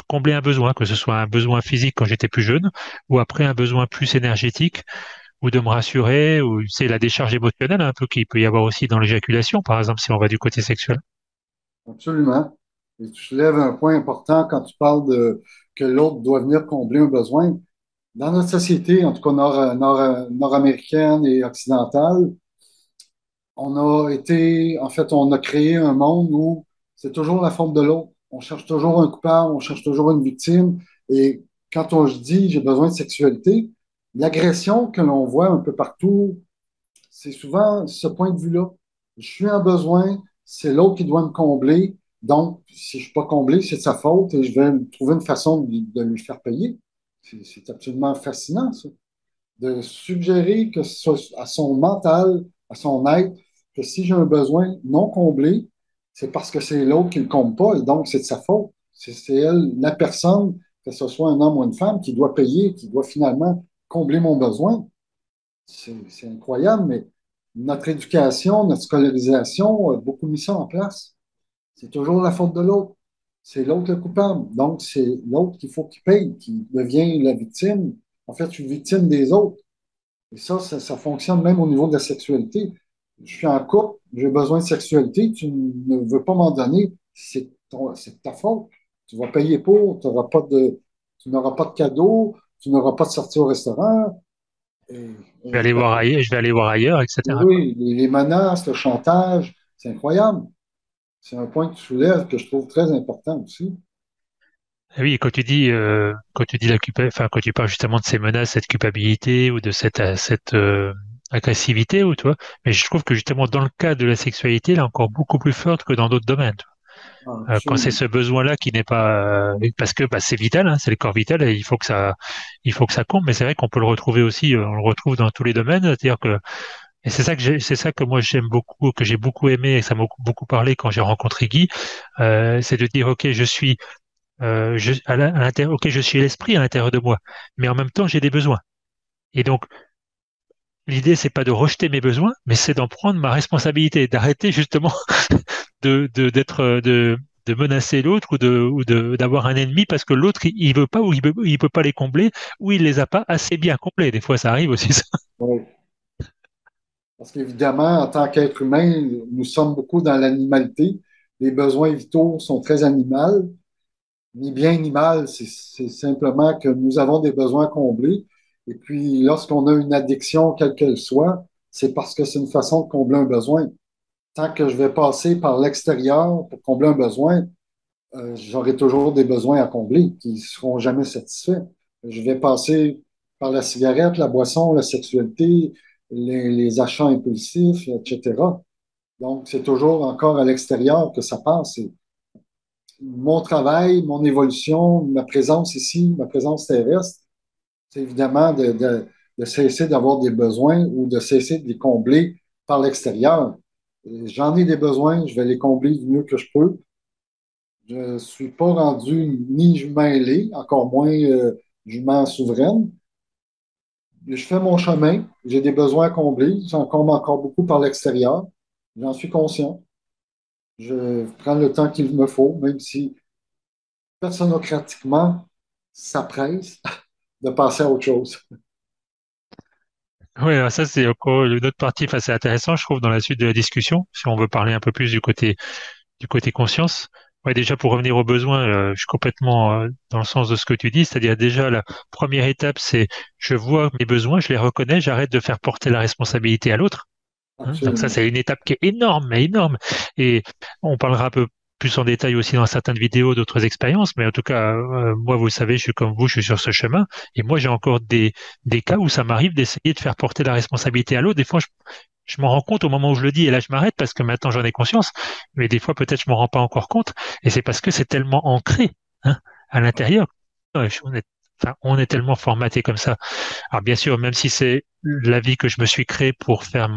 combler un besoin, que ce soit un besoin physique quand j'étais plus jeune, ou après un besoin plus énergétique, ou de me rassurer, ou c'est la décharge émotionnelle un peu qu'il peut y avoir aussi dans l'éjaculation, par exemple, si on va du côté sexuel. Absolument. Et tu soulèves un point important quand tu parles de que l'autre doit venir combler un besoin. Dans notre société, en tout cas nord-américaine et occidentale, en fait, on a créé un monde où c'est toujours la faute de l'autre. On cherche toujours un coupable, on cherche toujours une victime. Et quand on se dit j'ai besoin de sexualité, l'agression que l'on voit un peu partout, c'est souvent ce point de vue-là. Je suis en besoin, c'est l'autre qui doit me combler. Donc, si je ne suis pas comblé, c'est de sa faute et je vais trouver une façon de lui faire payer. C'est absolument fascinant, ça. De suggérer que ce soit à son mental, à son être, que si j'ai un besoin non comblé, c'est parce que c'est l'autre qui ne le comble pas et donc c'est de sa faute. C'est elle, la personne, que ce soit un homme ou une femme, qui doit payer, qui doit finalement combler mon besoin. C'est incroyable, mais notre éducation, notre scolarisation a beaucoup mis ça en place. C'est toujours la faute de l'autre. C'est l'autre le coupable. Donc, c'est l'autre qu'il faut qu'il paye, qui devient la victime. En fait, je suis victime des autres. Et ça fonctionne même au niveau de la sexualité. Je suis en couple, j'ai besoin de sexualité, tu ne veux pas m'en donner, c'est ta faute. Tu vas payer pour, tu n'auras pas de cadeau, tu n'auras pas de sortie au restaurant. Et, Je vais et aller voir ailleurs, je vais aller voir ailleurs, etc. Quoi. oui, les menaces, le chantage, c'est incroyable. C'est un point que tu soulèves que je trouve très important aussi. Et oui, quand tu dis enfin, quand tu parles justement de ces menaces, cette culpabilité ou de cette agressivité, ou toi, mais je trouve que justement dans le cas de la sexualité, elle est encore beaucoup plus forte que dans d'autres domaines. Ah, Quand c'est absolument. ce besoin-là qui n'est pas, parce que bah, c'est vital, hein, c'est le corps vital, et il faut que ça compte. Mais c'est vrai qu'on peut le retrouver aussi, on le retrouve dans tous les domaines, c'est-à-dire que et c'est ça que moi j'aime beaucoup, que j'ai beaucoup aimé et que ça m'a beaucoup parlé quand j'ai rencontré Guy, c'est de dire ok, je suis à l'intérieur, ok, je suis l'esprit à l'intérieur de moi, mais en même temps, j'ai des besoins. Et donc, l'idée, c'est pas de rejeter mes besoins, mais c'est d'en prendre ma responsabilité, d'arrêter justement d'être, de menacer l'autre ou d'avoir un ennemi parce que l'autre il veut pas ou il peut pas les combler ou il les a pas assez bien comblés. Des fois, ça arrive aussi ça. Oui. Parce qu'évidemment, en tant qu'être humain, nous sommes beaucoup dans l'animalité. Les besoins vitaux sont très animaux. Ni bien ni mal, c'est simplement que nous avons des besoins comblés. Et puis, lorsqu'on a une addiction, quelle qu'elle soit, c'est parce que c'est une façon de combler un besoin. Tant que je vais passer par l'extérieur pour combler un besoin, j'aurai toujours des besoins à combler qui ne seront jamais satisfaits. Je vais passer par la cigarette, la boisson, la sexualité, les achats impulsifs, etc. Donc, c'est toujours encore à l'extérieur que ça passe. Et mon travail, mon évolution, ma présence ici, ma présence terrestre, c'est évidemment de cesser d'avoir des besoins ou de cesser de les combler par l'extérieur. J'en ai des besoins, je vais les combler du mieux que je peux. Je ne suis pas rendu ni jument ailé, encore moins jument souveraine. Je fais mon chemin, j'ai des besoins à combler, j'en comble encore beaucoup par l'extérieur. J'en suis conscient. Je prends le temps qu'il me faut, même si personnocratiquement, ça presse de passer à autre chose. Oui, alors ça c'est encore une autre partie, enfin, c'est intéressant, je trouve, dans la suite de la discussion, si on veut parler un peu plus du côté conscience. Ouais, déjà pour revenir aux besoins, je suis complètement dans le sens de ce que tu dis, c'est-à-dire déjà la première étape, c'est je vois mes besoins, je les reconnais, j'arrête de faire porter la responsabilité à l'autre. Hein. Donc ça, Absolument. c'est une étape qui est énorme, mais énorme. Et on parlera un peu plus en détail aussi dans certaines vidéos d'autres expériences, mais en tout cas, moi, vous le savez, je suis comme vous, je suis sur ce chemin, et moi, j'ai encore des cas où ça m'arrive d'essayer de faire porter la responsabilité à l'autre. Des fois, je m'en rends compte au moment où je le dis, et là, je m'arrête parce que maintenant, j'en ai conscience, mais des fois, peut-être, je m'en rends pas encore compte, et c'est parce que c'est tellement ancré, hein, à l'intérieur. Ouais, enfin, on est tellement formaté comme ça. Alors bien sûr, même si c'est la vie que je me suis créée pour faire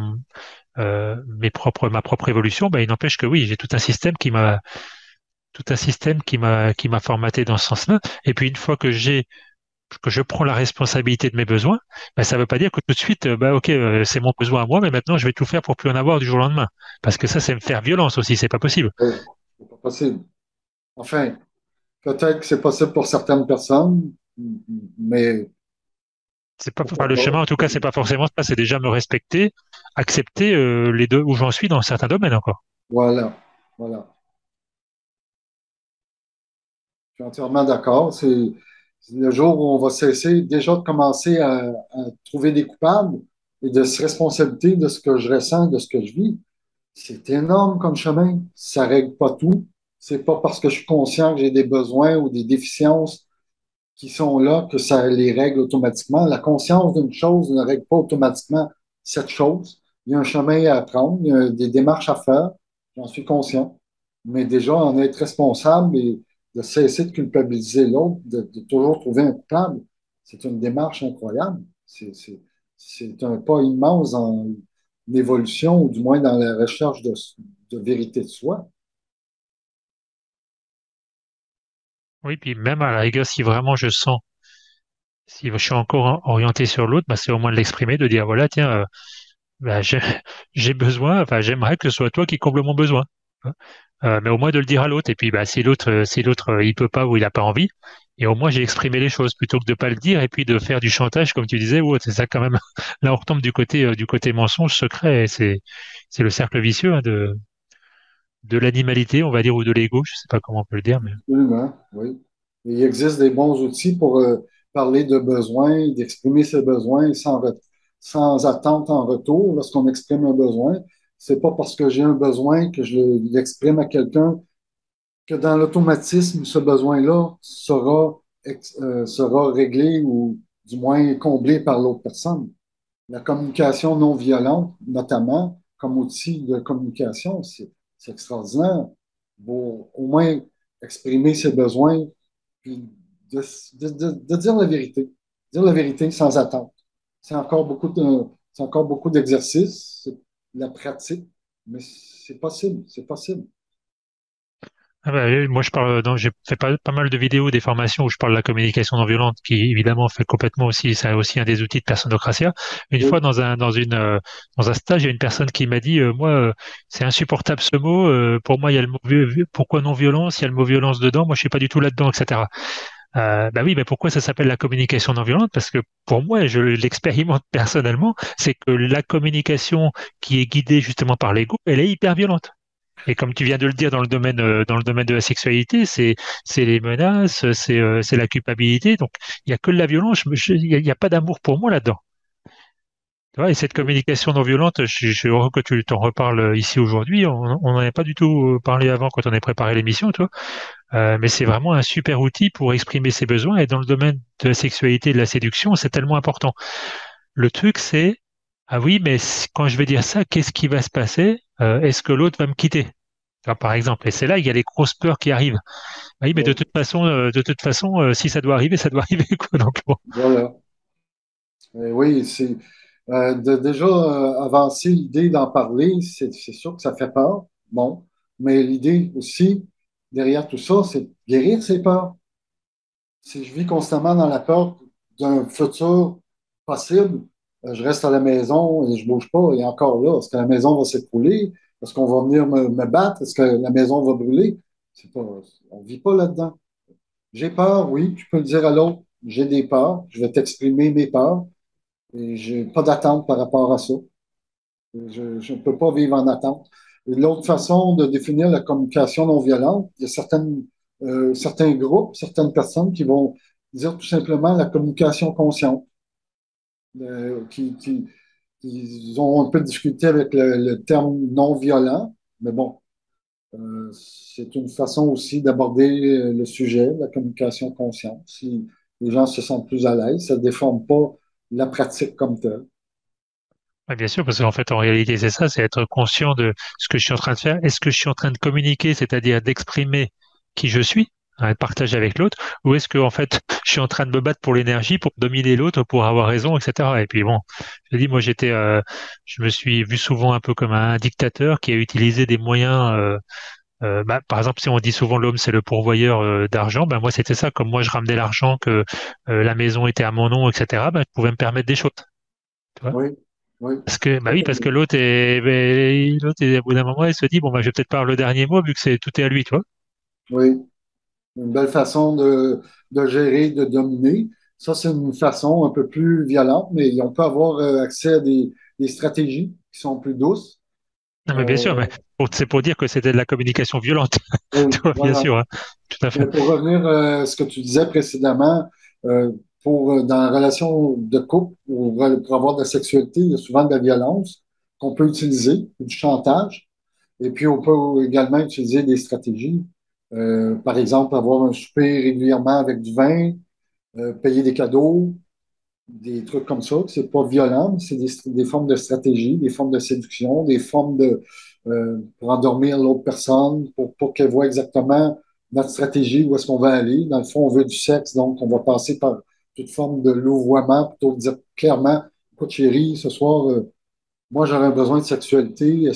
ma propre évolution, ben, il n'empêche que oui, j'ai tout un système qui m'a formaté dans ce sens-là. Et puis une fois que je prends la responsabilité de mes besoins, ben, ça ne veut pas dire que tout de suite, ben, ok, c'est mon besoin à moi, mais maintenant je vais tout faire pour plus en avoir du jour au lendemain. Parce que ça, c'est me faire violence aussi, c'est pas possible. Oui, c'est pas possible. Enfin, peut-être que c'est possible pour certaines personnes, mais C'est pas, enfin, pourquoi le pas? chemin, en tout cas, c'est pas forcément ça, c'est déjà me respecter, accepter les deux où j'en suis dans certains domaines encore. Voilà, voilà. Je suis entièrement d'accord. C'est le jour où on va cesser déjà de commencer à trouver des coupables et de se responsabiliser de ce que je ressens, de ce que je vis. C'est énorme comme chemin. Ça règle pas tout. C'est pas parce que je suis conscient que j'ai des besoins ou des déficiences qui sont là que ça les règle automatiquement. La conscience d'une chose ne règle pas automatiquement cette chose. Il y a un chemin à prendre, il y a des démarches à faire, j'en suis conscient. Mais déjà, en être responsable et de cesser de culpabiliser l'autre, de toujours trouver un coupable, c'est une démarche incroyable. C'est un pas immense en évolution, ou du moins dans la recherche de vérité de soi. Oui, puis même à la rigueur, si vraiment je sens, si je suis encore orienté sur l'autre, bah, c'est au moins de l'exprimer, de dire, voilà, tiens, bah, j'ai besoin, enfin, j'aimerais que ce soit toi qui comble mon besoin. Hein. Mais au moins de le dire à l'autre. Et puis, bah, si l'autre, il peut pas ou il a pas envie, et au moins j'ai exprimé les choses plutôt que de pas le dire et puis de faire du chantage, comme tu disais, ouais, c'est ça quand même. Là, on retombe du côté mensonge, secret, et c'est le cercle vicieux, hein, de l'animalité, on va dire, ou de l'ego, je sais pas comment on peut le dire, mais. Absolument, oui. Et il existe des bons outils pour parler de besoins, d'exprimer ses besoins sans attente en retour lorsqu'on exprime un besoin. C'est pas parce que j'ai un besoin que je l'exprime à quelqu'un que dans l'automatisme, ce besoin-là sera réglé ou du moins comblé par l'autre personne. La communication non violente, notamment comme outil de communication, c'est extraordinaire pour au moins exprimer ses besoins, puis de dire la vérité. Dire la vérité sans attente. C'est encore c'est encore beaucoup d'exercices, c'est de la pratique, mais c'est possible, c'est possible. Ah bah, moi, je parle, donc, j'ai fait pas mal de vidéos, des formations où je parle de la communication non violente, qui évidemment fait complètement aussi, c'est aussi un des outils de Personocratia. Une fois Oui, dans un stage, il y a une personne qui m'a dit, moi, c'est insupportable ce mot. Pour moi, il y a le mot, pourquoi non violence? Il y a le mot violence dedans. Moi, je suis pas du tout là-dedans, etc. Bah oui, mais pourquoi ça s'appelle la communication non violente? Parce que pour moi, je l'expérimente personnellement, c'est que la communication qui est guidée justement par l'ego, elle est hyper violente. Et comme tu viens de le dire dans le domaine de la sexualité, c'est les menaces, c'est la culpabilité. Donc, il y a que de la violence. Il y a pas d'amour pour moi là-dedans. Tu vois, et cette communication non violente, je suis heureux que tu t'en reparles ici aujourd'hui. On n'en avait pas du tout parlé avant quand on a préparé l'émission, toi. Mais c'est vraiment un super outil pour exprimer ses besoins. Et dans le domaine de la sexualité et de la séduction, c'est tellement important. Le truc, c'est, ah oui, mais quand je vais dire ça, qu'est-ce qui va se passer? Est-ce que l'autre va me quitter? Tu vois, par exemple. Et c'est là, il y a les grosses peurs qui arrivent. Ah oui, mais oui, de toute façon, si ça doit arriver, ça doit arriver, quoi. Donc, bon. voilà. Oui, c'est déjà avancer l'idée d'en parler, c'est sûr que ça fait peur. Bon, mais l'idée aussi derrière tout ça, c'est de guérir ses peurs. Si je vis constamment dans la peur d'un futur possible, je reste à la maison et je bouge pas. Et encore là, est-ce que la maison va s'écrouler? Est-ce qu'on va venir me battre? Est-ce que la maison va brûler? C'est pas, on vit pas là-dedans. J'ai peur, oui, tu peux le dire à l'autre. J'ai des peurs, je vais t'exprimer mes peurs et j'ai pas d'attente par rapport à ça. Je ne peux pas vivre en attente. Et l'autre façon de définir la communication non violente, il y a certains groupes, certaines personnes qui vont dire tout simplement la communication consciente, qui ont un peu discuté avec le terme non violent, mais bon, c'est une façon aussi d'aborder le sujet, la communication consciente. Si les gens se sentent plus à l'aise, ça ne déforme pas la pratique comme telle. Ouais, bien sûr, parce qu'en fait, en réalité, c'est ça, c'est être conscient de ce que je suis en train de faire. Est-ce que je suis en train de communiquer, c'est-à-dire d'exprimer qui je suis, hein, de partager avec l'autre, ou est-ce que, en fait, je suis en train de me battre pour l'énergie, pour dominer l'autre, pour avoir raison, etc. Et puis bon, je dis, moi, je me suis vu souvent un peu comme un dictateur qui a utilisé des moyens. Bah, par exemple, si on dit souvent l'homme c'est le pourvoyeur d'argent, bah, moi c'était ça. Comme moi je ramenais l'argent, que la maison était à mon nom, etc. Bah, je pouvais me permettre des choses. Tu vois. Oui, oui, Parce que bah tout oui, à parce que fait. au bout d'un moment il se dit bon bah je vais peut-être pas avoir le dernier mot vu que c'est tout est à lui, tu vois. Oui. Une belle façon de gérer, de dominer. Ça, c'est une façon un peu plus violente, mais on peut avoir accès à des stratégies qui sont plus douces. Non mais bien sûr, Euh, c'est pour dire que c'était de la communication violente, oui, tu vois, bien voilà. sûr, hein. Tout à Mais fait. pour revenir à ce que tu disais précédemment, euh, dans la relation de couple ou pour avoir de la sexualité, il y a souvent de la violence qu'on peut utiliser, du chantage. Et puis, on peut également utiliser des stratégies. Par exemple, avoir un souper régulièrement avec du vin, payer des cadeaux, des trucs comme ça. C'est pas violent, mais c'est des formes de stratégie, des formes de séduction, des formes pour endormir l'autre personne, pour qu'elle voit exactement notre stratégie, où est-ce qu'on va aller. Dans le fond, on veut du sexe, donc on va passer par toute forme de louvoiement plutôt que de dire clairement, écoute chérie, ce soir, moi j'aurais besoin de sexualité.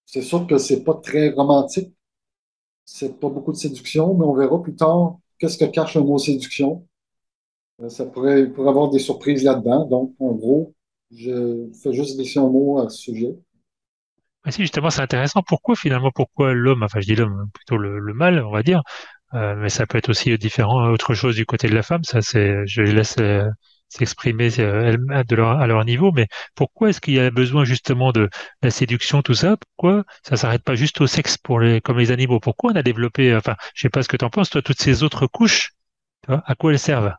C'est sûr que c'est pas très romantique, c'est pas beaucoup de séduction, mais on verra plus tard qu'est-ce que cache le mot séduction. Pourrait avoir des surprises là-dedans. Donc, en gros, je fais juste glisser un mot à ce sujet. Ah, si justement c'est intéressant. Pourquoi l'homme, enfin je dis l'homme, plutôt le mâle, on va dire. Mais ça peut être aussi différent, autre chose du côté de la femme. Ça, je les laisse s'exprimer elles, à leur niveau. Mais pourquoi est-ce qu'il y a besoin justement de la séduction, tout ça? Pourquoi ça s'arrête pas juste au sexe comme les animaux? Pourquoi on a développé, enfin, je sais pas ce que t'en penses, toi, toutes ces autres couches, tu vois, à quoi elles servent?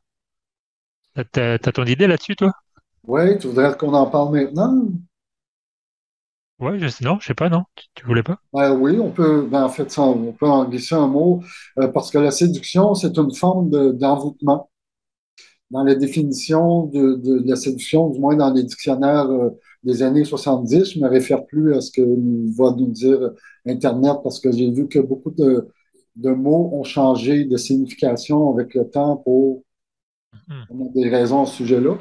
T'as ton idée là-dessus, toi? Oui, tu voudrais qu'on en parle maintenant? Ouais, non, je sais pas, non. Tu voulais pas? Oui, on peut, en fait, on peut en glisser un mot, parce que la séduction, c'est une forme d'envoûtement. Dans la définition de la séduction, du moins dans les dictionnaires des années 70, je ne me réfère plus à ce que va nous dire Internet, parce que j'ai vu que beaucoup de mots ont changé de signification avec le temps pour Hmm. on a des raisons à ce sujet-là.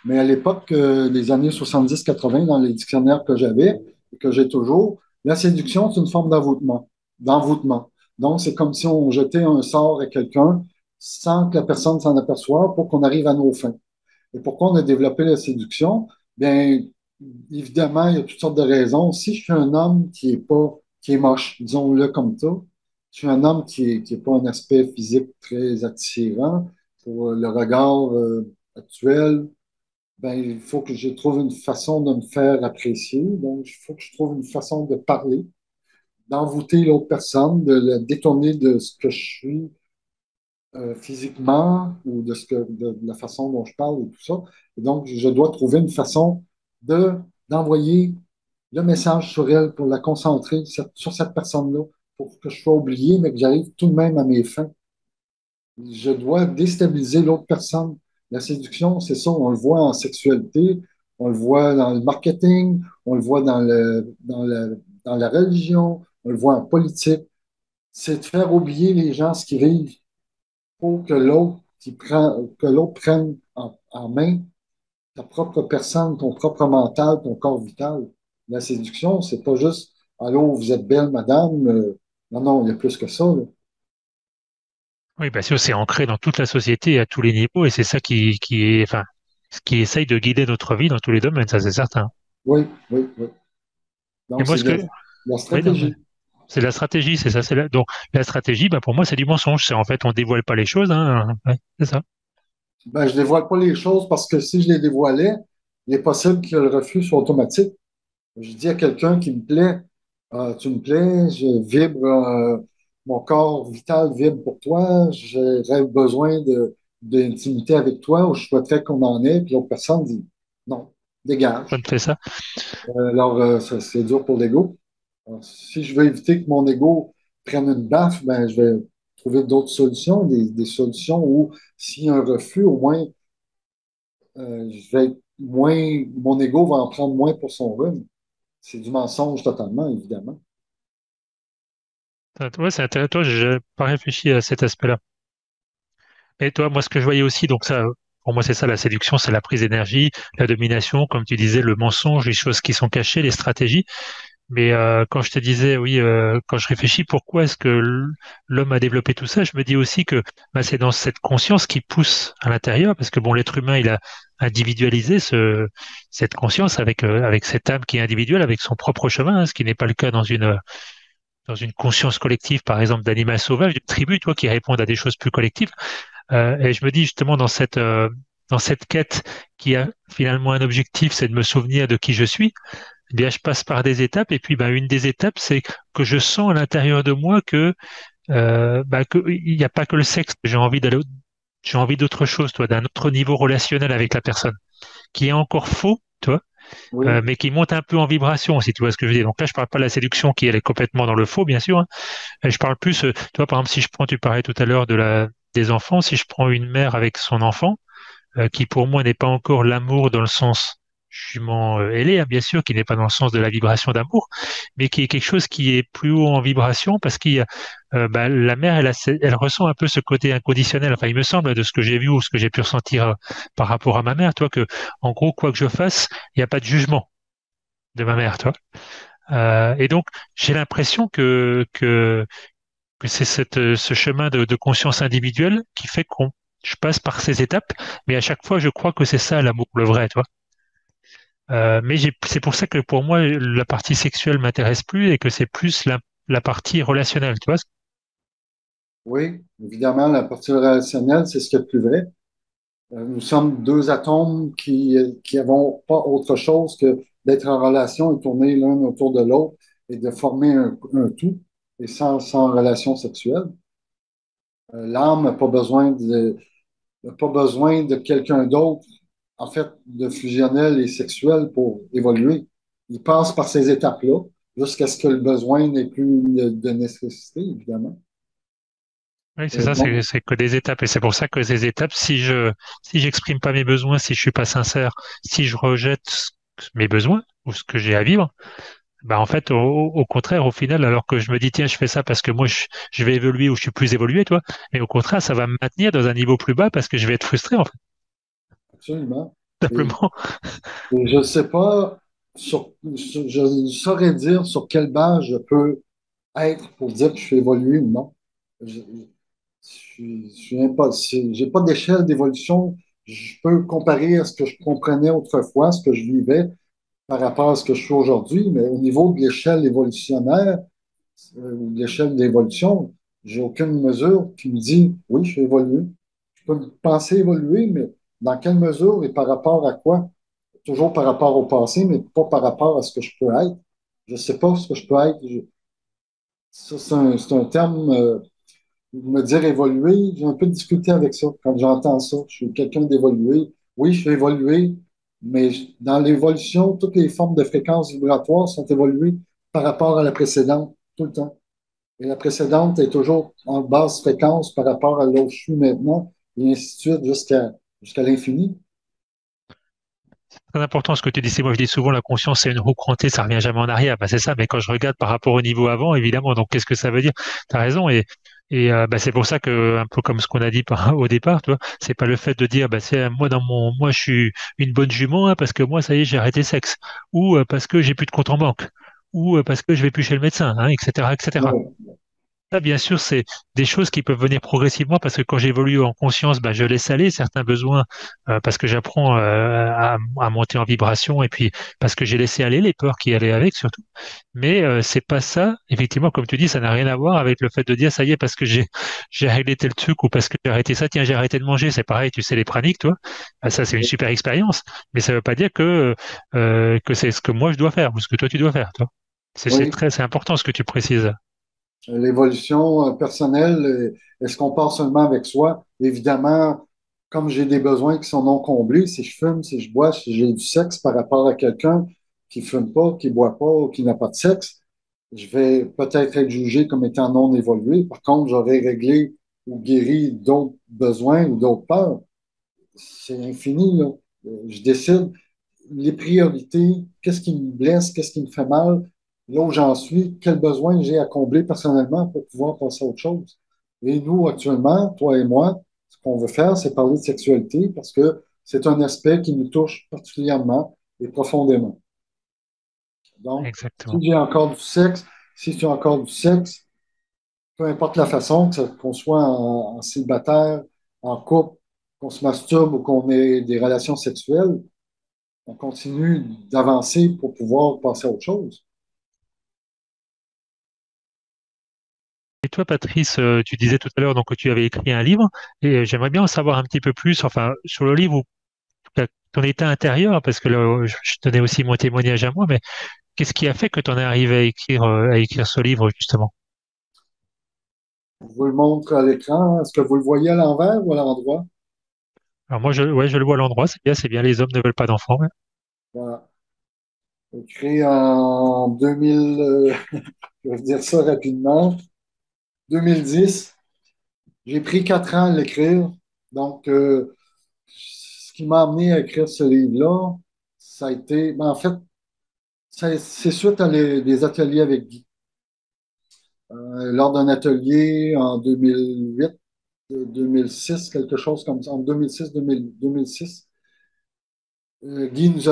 Mais à l'époque des années 70-80, dans les dictionnaires que j'avais et que j'ai toujours, la séduction, c'est une forme d'envoûtement. D'envoûtement. Donc, c'est comme si on jetait un sort à quelqu'un sans que la personne s'en aperçoive pour qu'on arrive à nos fins. Et pourquoi on a développé la séduction? Bien, évidemment, il y a toutes sortes de raisons. Si je suis un homme qui est pas, qui est moche, disons-le comme ça, je suis un homme qui est pas un aspect physique très attirant pour le regard actuel, ben, il faut que je trouve une façon de me faire apprécier. Donc, il faut que je trouve une façon de parler, d'envoûter l'autre personne, de la détourner de ce que je suis physiquement ou de la façon dont je parle et tout ça. Et donc, je dois trouver une façon de d'envoyer le message sur elle pour la concentrer sur cette personne-là, pour que je sois oublié, mais que j'arrive tout de même à mes fins. Je dois déstabiliser l'autre personne. La séduction, c'est ça, on le voit en sexualité, on le voit dans le marketing, on le voit dans la religion, on le voit en politique. C'est de faire oublier les gens ce qu'ils vivent pour que l'autre prenne en main ta propre personne, ton propre mental, ton corps vital. La séduction, c'est pas juste allô, vous êtes belle, madame. Non, non, il y a plus que ça, là. Oui, parce que c'est ancré dans toute la société à tous les niveaux et c'est ça qui est, enfin, ce qui essaye de guider notre vie dans tous les domaines, ça c'est certain. Oui, oui, oui. Et Donc, moi, c'est ce de que, la oui, non, mais stratégie. c'est la stratégie, c'est ça. Donc, la stratégie, bah, pour moi, c'est du mensonge. C'est en fait, on dévoile pas les choses, hein. Ouais, c'est ça. Ben, je dévoile pas les choses parce que si je les dévoilais, il est possible que le refus soit automatique. Je dis à quelqu'un qui me plaît, tu me plais, je vibre, mon corps vital vibre pour toi, j'aurais besoin d'intimité avec toi ou je souhaiterais qu'on en ait, puis l'autre personne dit non, Ça dégage. te fait ça. Alors, c'est dur pour l'ego. Alors, si je veux éviter que mon ego prenne une baffe, ben, je vais trouver d'autres solutions, des solutions où s'il y a un refus, au moins, je vais être moins, mon ego va en prendre moins pour son rhume. C'est du mensonge totalement, évidemment. Ouais, c'est intéressant. Toi, j'ai pas réfléchi à cet aspect-là. Et toi, moi, ce que je voyais aussi, donc ça, pour moi, c'est ça, la séduction, c'est la prise d'énergie, la domination, comme tu disais, le mensonge, les choses qui sont cachées, les stratégies. Mais quand je te disais, oui, quand je réfléchis, pourquoi est-ce que l'homme a développé tout ça, je me dis aussi que bah, c'est dans cette conscience qui pousse à l'intérieur, parce que bon, l'être humain, il a individualisé cette conscience avec cette âme qui est individuelle, avec son propre chemin, hein, ce qui n'est pas le cas dans une conscience collective, par exemple, d'animal sauvage, de tribu, toi, qui répondent à des choses plus collectives. Et je me dis justement dans cette quête qui a finalement un objectif, c'est de me souvenir de qui je suis. Eh bien, je passe par des étapes et puis ben, une des étapes, c'est que je sens à l'intérieur de moi que il n'y a pas que le sexe. J'ai envie d'autre chose, toi, d'un autre niveau relationnel avec la personne, qui est encore faux, toi, Oui, mais qui monte un peu en vibration, si tu vois ce que je veux dire. Donc là, je parle pas de la séduction qui elle est complètement dans le faux, bien sûr, hein. Et je parle plus, tu vois, par exemple, si je prends, tu parlais tout à l'heure des enfants, si je prends une mère avec son enfant, qui pour moi n'est pas encore l'amour dans le sens jument ailé, hein, bien sûr, qui n'est pas dans le sens de la vibration d'amour, mais qui est quelque chose qui est plus haut en vibration parce qu'il y a, bah, la mère, elle ressent un peu ce côté inconditionnel. Enfin, il me semble de ce que j'ai vu ou ce que j'ai pu ressentir par rapport à ma mère, toi, que en gros, quoi que je fasse, il n'y a pas de jugement de ma mère, toi. Et donc, j'ai l'impression que c'est ce chemin de conscience individuelle qui fait qu'on je passe par ces étapes, mais à chaque fois, je crois que c'est ça l'amour, le vrai, toi. Mais c'est pour ça que pour moi, la partie sexuelle m'intéresse plus et que c'est plus la partie relationnelle, tu vois. oui, évidemment, la partie relationnelle, c'est ce qui est le plus vrai. Nous sommes deux atomes qui n'avons pas autre chose que d'être en relation et tourner l'un autour de l'autre et de former un tout, et sans relation sexuelle. L'âme n'a pas besoin de quelqu'un d'autre, en fait, de fusionnel et sexuel pour évoluer. Il passe par ces étapes-là jusqu'à ce que le besoin n'ait plus de nécessité, évidemment. Oui, c'est ça, Donc, c'est que des étapes. Et c'est pour ça que ces étapes, si j'exprime pas mes besoins, si je suis pas sincère, si je rejette mes besoins ou ce que j'ai à vivre, bah en fait, au contraire, au final, alors que je me dis, tiens, je fais ça parce que moi, je vais évoluer ou je suis plus évolué, toi, mais au contraire, ça va me maintenir dans un niveau plus bas parce que je vais être frustré, en fait, absolument. Et, simplement. et je ne sais pas, je ne saurais dire sur quelle base je peux être pour dire que je suis évolué ou non. Je suis pas, j'ai pas d'échelle d'évolution. Je peux comparer à ce que je comprenais autrefois, ce que je vivais par rapport à ce que je suis aujourd'hui, mais au niveau de l'échelle évolutionnaire, ou de l'échelle d'évolution, j'ai aucune mesure qui me dit oui, je suis évolué. Je peux penser évoluer, mais dans quelle mesure et par rapport à quoi? Toujours par rapport au passé, mais pas par rapport à ce que je peux être. Je ne sais pas ce que je peux être. Ça, c'est un terme, me dire évoluer, j'ai un peu discuté avec ça quand j'entends ça. Je suis quelqu'un d'évolué. Oui, je suis évolué, mais dans l'évolution, toutes les formes de fréquences vibratoires sont évoluées par rapport à la précédente, tout le temps. Et la précédente est toujours en basse fréquence par rapport à là où je suis maintenant, et ainsi de suite jusqu'à l'infini. Très important ce que tu dis. C'est moi, je dis souvent, la conscience, c'est une roue crantée, ça revient jamais en arrière. Bah, c'est ça. Mais quand je regarde par rapport au niveau avant, évidemment, donc qu'est-ce que ça veut dire? T'as raison. Et c'est pour ça que, un peu comme ce qu'on a dit au départ, tu vois, c'est pas le fait de dire, bah, c'est moi moi, je suis une bonne jument, hein, parce que moi, ça y est, j'ai arrêté le sexe, ou parce que j'ai plus de compte en banque, ou parce que je vais plus chez le médecin, hein, etc., etc. Ouais, Ça, bien sûr, c'est des choses qui peuvent venir progressivement parce que quand j'évolue en conscience, bah, je laisse aller certains besoins parce que j'apprends à monter en vibration et puis parce que j'ai laissé aller les peurs qui allaient avec surtout. Mais c'est pas ça, effectivement, comme tu dis, ça n'a rien à voir avec le fait de dire ça y est parce que j'ai réglé tel truc ou parce que j'ai arrêté ça, tiens, j'ai arrêté de manger. C'est pareil, tu sais les praniques, toi. Ah, ça, c'est une super expérience, mais ça veut pas dire que c'est ce que moi je dois faire ou ce que toi tu dois faire, toi. oui, C'est important ce que tu précises. l'évolution personnelle, est-ce qu'on part seulement avec soi? Évidemment, comme j'ai des besoins qui sont non comblés, si je fume, si je bois, si j'ai du sexe par rapport à quelqu'un qui fume pas, qui boit pas ou qui n'a pas de sexe, je vais peut-être être jugé comme étant non évolué. Par contre, j'aurais réglé ou guéri d'autres besoins ou d'autres peurs. C'est infini, là. Je décide les priorités, qu'est-ce qui me blesse, qu'est-ce qui me fait mal, là où j'en suis, quels besoins j'ai à combler personnellement pour pouvoir passer à autre chose. Et nous, actuellement, toi et moi, ce qu'on veut faire, c'est parler de sexualité parce que c'est un aspect qui nous touche particulièrement et profondément. Donc, si Exactement. j'ai encore du sexe, si tu as encore du sexe, peu importe la façon, qu'on soit en célibataire, en couple, qu'on se masturbe ou qu'on ait des relations sexuelles, on continue d'avancer pour pouvoir passer à autre chose. Et toi, Patrice, tu disais tout à l'heure donc que tu avais écrit un livre, et j'aimerais bien en savoir un petit peu plus, enfin, sur le livre ou ton état intérieur, parce que là, je donnais aussi mon témoignage à moi, mais qu'est-ce qui a fait que tu en es arrivé à écrire ce livre, justement? Je vous le montre à l'écran. Est-ce que vous le voyez à l'envers ou à l'endroit? Alors moi, ouais, je le vois à l'endroit, c'est bien, les hommes ne veulent pas d'enfants. Ouais. Voilà. Écrit en 2000, je vais vous dire ça rapidement, 2010. J'ai pris 4 ans à l'écrire. Donc, ce qui m'a amené à écrire ce livre-là, ça a été, ben, en fait, c'est suite à des ateliers avec Guy. Lors d'un atelier en 2008, 2006, quelque chose comme ça, en 2006, 2006, Guy nous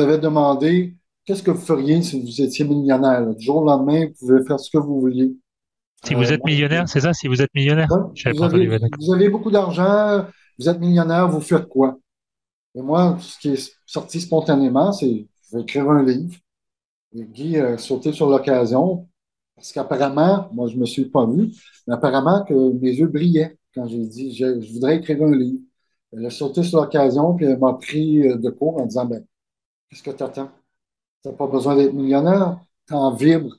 avait demandé qu'est-ce que vous feriez si vous étiez millionnaire. Du jour au lendemain, vous pouvez faire ce que vous vouliez. Si vous êtes Moi, millionnaire, c'est ça? Si vous êtes millionnaire? ouais, Je n'avais pas entendu, ouais, d'accord. vous avez beaucoup d'argent, vous êtes millionnaire, vous faites quoi? Et moi, ce qui est sorti spontanément, c'est je vais écrire un livre. Et Guy a sauté sur l'occasion parce qu'apparemment, moi, je ne me suis pas vu, mais apparemment que mes yeux brillaient quand j'ai dit je voudrais écrire un livre. Elle a sauté sur l'occasion, puis elle m'a pris de court en disant ben, qu'est-ce que tu attends? Tu n'as pas besoin d'être millionnaire, tu en vibres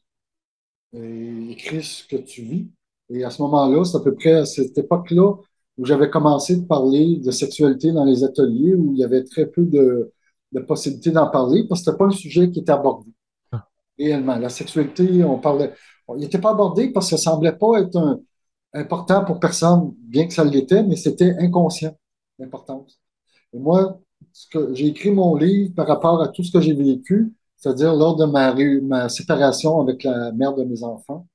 et écris ce que tu vis. Et à ce moment-là, c'est à peu près à cette époque-là où j'avais commencé de parler de sexualité dans les ateliers, où il y avait très peu de possibilités d'en parler, parce que ce n'était pas un sujet qui était abordé Ah, réellement. La sexualité, il n'était pas abordé parce que ça semblait pas être important pour personne, bien que ça l'était, mais c'était inconscient, l'importance. Et moi, j'ai écrit mon livre par rapport à tout ce que j'ai vécu, c'est-à-dire lors de ma séparation avec la mère de mes enfants.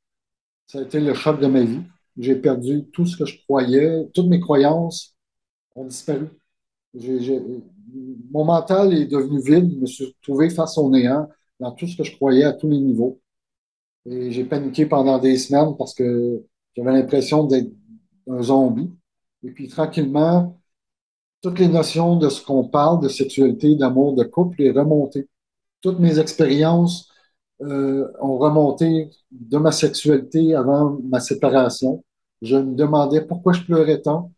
Ça a été le choc de ma vie. J'ai perdu tout ce que je croyais, toutes mes croyances ont disparu. J'ai- j'ai- Mon mental est devenu vide, je me suis retrouvé face au néant dans tout ce que je croyais à tous les niveaux. Et j'ai paniqué pendant des semaines parce que j'avais l'impression d'être un zombie. Et puis tranquillement, toutes les notions de ce qu'on parle, de sexualité, d'amour, de couple, est remontées. Toutes mes expériences ont remonté de ma sexualité avant ma séparation. Je me demandais pourquoi je pleurais tant.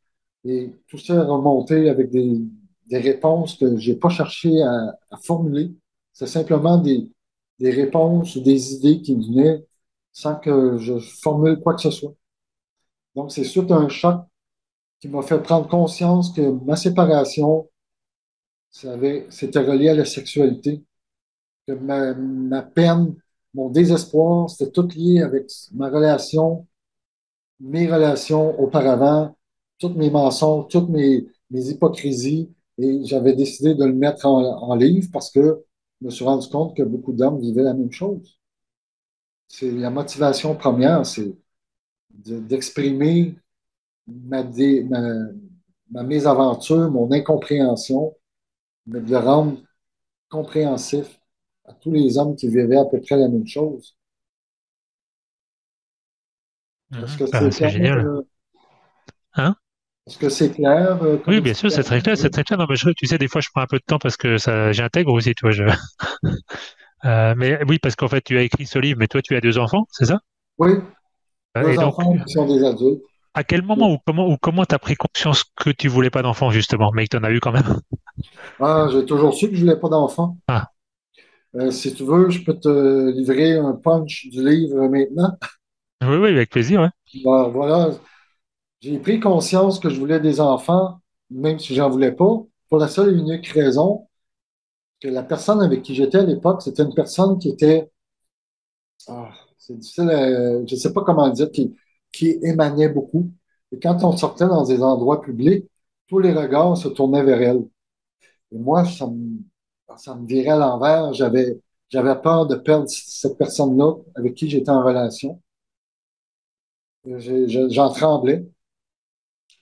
Et tout ça est remonté avec des réponses que je n'ai pas cherché à formuler. C'est simplement des réponses ou des idées qui venaient sans que je formule quoi que ce soit. Donc, c'est suite à un choc qui m'a fait prendre conscience que ma séparation, c'était relié à la sexualité, que ma peine, mon désespoir, c'était tout lié avec ma relation, mes relations auparavant, tous mes mensonges, toutes mes hypocrisies. Et j'avais décidé de le mettre en livre parce que je me suis rendu compte que beaucoup d'hommes vivaient la même chose. C'est la motivation première, c'est d'exprimer ma, dé- ma, ma mésaventure, mon incompréhension, mais de le rendre compréhensif à tous les hommes qui vivaient à peu près la même chose. Est-ce Mhm. que Ah, c'est c'est clair? génial. Hein? Est-ce que c'est clair comme Oui, bien sûr, c'est très clair, c'est explication? très clair. Non, mais tu sais, des fois, je prends un peu de temps parce que ça, j'intègre aussi, tu vois. Mais oui, parce qu'en fait, tu as écrit ce livre, mais toi, tu as deux enfants, c'est ça? Oui, Et deux donc, enfants qui sont des adultes. à quel moment ou comment t'as pris conscience que tu voulais pas d'enfants, justement, mais que t'en as eu quand même? Ah, j'ai toujours su que je voulais pas d'enfants. Ah, Si tu veux, je peux te livrer un punch du livre maintenant. oui, oui, avec plaisir, ouais. Ben, voilà, j'ai pris conscience que je voulais des enfants, même si j'en voulais pas, pour la seule et unique raison que la personne avec qui j'étais à l'époque, c'était une personne qui était, c'est difficile, je ne sais pas comment le dire, qui émanait beaucoup. Et quand on sortait dans des endroits publics, tous les regards se tournaient vers elle. Et moi, ça me virait à l'envers. J'avais peur de perdre cette personne-là avec qui j'étais en relation. J'en tremblais.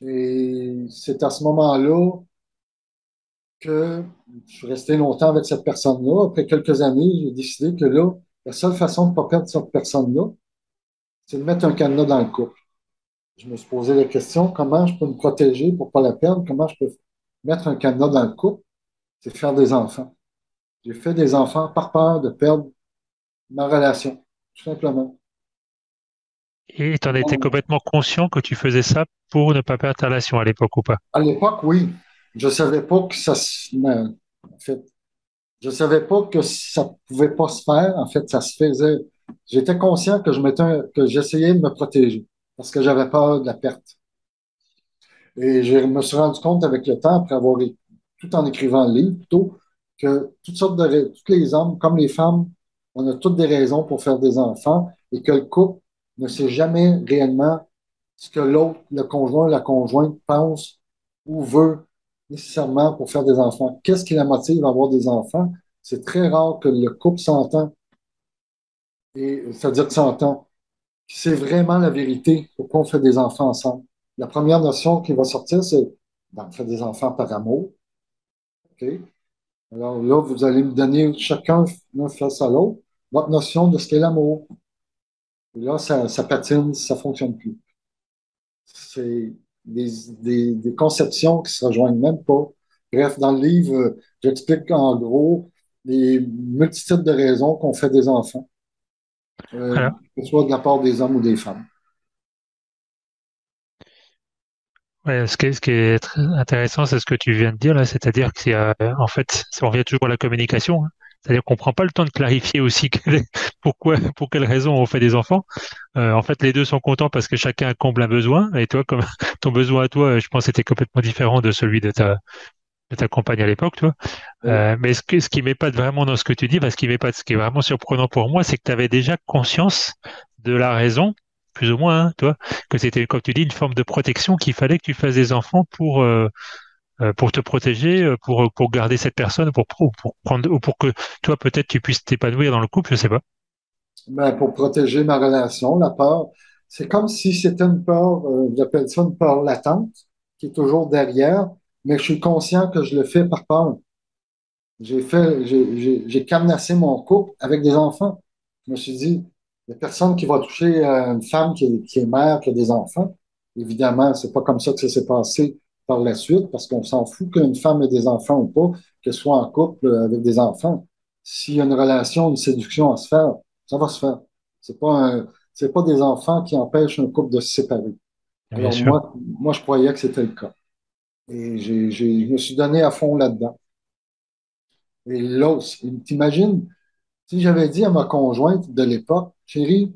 Et c'est à ce moment-là que je suis resté longtemps avec cette personne-là. Après quelques années, j'ai décidé que là, la seule façon de ne pas perdre cette personne-là, c'est de mettre un cadenas dans le couple. Je me suis posé la question, comment je peux me protéger pour ne pas la perdre? Comment je peux mettre un cadenas dans le couple? C'est faire des enfants. J'ai fait des enfants par peur de perdre ma relation, tout simplement. Et t'en étais Donc, complètement conscient que tu faisais ça pour ne pas perdre ta relation à l'époque ou pas? à l'époque, oui, je savais pas que ça se... ben, en fait, je savais pas que ça pouvait pas se faire. En fait, ça se faisait. J'étais conscient que que j'essayais de me protéger parce que j'avais peur de la perte. Et je me suis rendu compte avec le temps, après avoir tout en écrivant le livre, plutôt, que tous les hommes, comme les femmes, on a toutes des raisons pour faire des enfants et que le couple ne sait jamais réellement ce que l'autre, le conjoint, la conjointe pense ou veut nécessairement pour faire des enfants. Qu'est-ce qui la motive à avoir des enfants? C'est très rare que le couple s'entend, et c'est-à-dire que s'entend. C'est vraiment la vérité pourquoi on fait des enfants ensemble. La première notion qui va sortir, c'est ben, on fait des enfants par amour. OK? Alors là, vous allez me donner chacun l'un face à l'autre votre notion de ce qu'est l'amour. Et là, ça patine, ça ne fonctionne plus. C'est des, des conceptions qui se rejoignent même pas. Bref, dans le livre, j'explique en gros les multitudes de raisons qu'on fait des enfants, Alors, que ce soit de la part des hommes ou des femmes. ouais, ce qui est très intéressant, c'est ce que tu viens de dire là, c'est-à-dire que en fait, on revient toujours à la communication, hein. C'est-à-dire qu'on prend pas le temps de clarifier aussi pourquoi, pour quelles raisons on fait des enfants. En fait, les deux sont contents parce que chacun comble un besoin. Et toi, comme ton besoin à toi, je pense, était complètement différent de celui de ta compagne à l'époque, toi. Oui. Mais ce qui m'épate vraiment dans ce que tu dis, ce qui m'épate, ce qui est vraiment surprenant pour moi, c'est que tu avais déjà conscience de la raison, plus ou moins, hein, toi, que c'était, comme tu dis, une forme de protection qu'il fallait que tu fasses des enfants pour te protéger, pour garder cette personne, pour prendre, ou pour que toi, peut-être, tu puisses t'épanouir dans le couple, je sais pas. Ben, pour protéger ma relation, la peur, c'est comme si c'était une peur, j'appelle ça une peur latente, qui est toujours derrière, mais je suis conscient que je le fais par peur. J'ai cadenassé mon couple avec des enfants. Je me suis dit, Il n'y a personne qui va toucher une femme qui est mère, qui a des enfants. Évidemment, c'est pas comme ça que ça s'est passé par la suite, parce qu'on s'en fout qu'une femme ait des enfants ou pas, qu'elle soit en couple avec des enfants. S'il y a une relation, une séduction à se faire, ça va se faire. C'est pas des enfants qui empêchent un couple de se séparer. bien Alors sûr. moi, je croyais que c'était le cas. Et je me suis donné à fond là-dedans. Et là, t'imagines, si j'avais dit à ma conjointe de l'époque, chérie,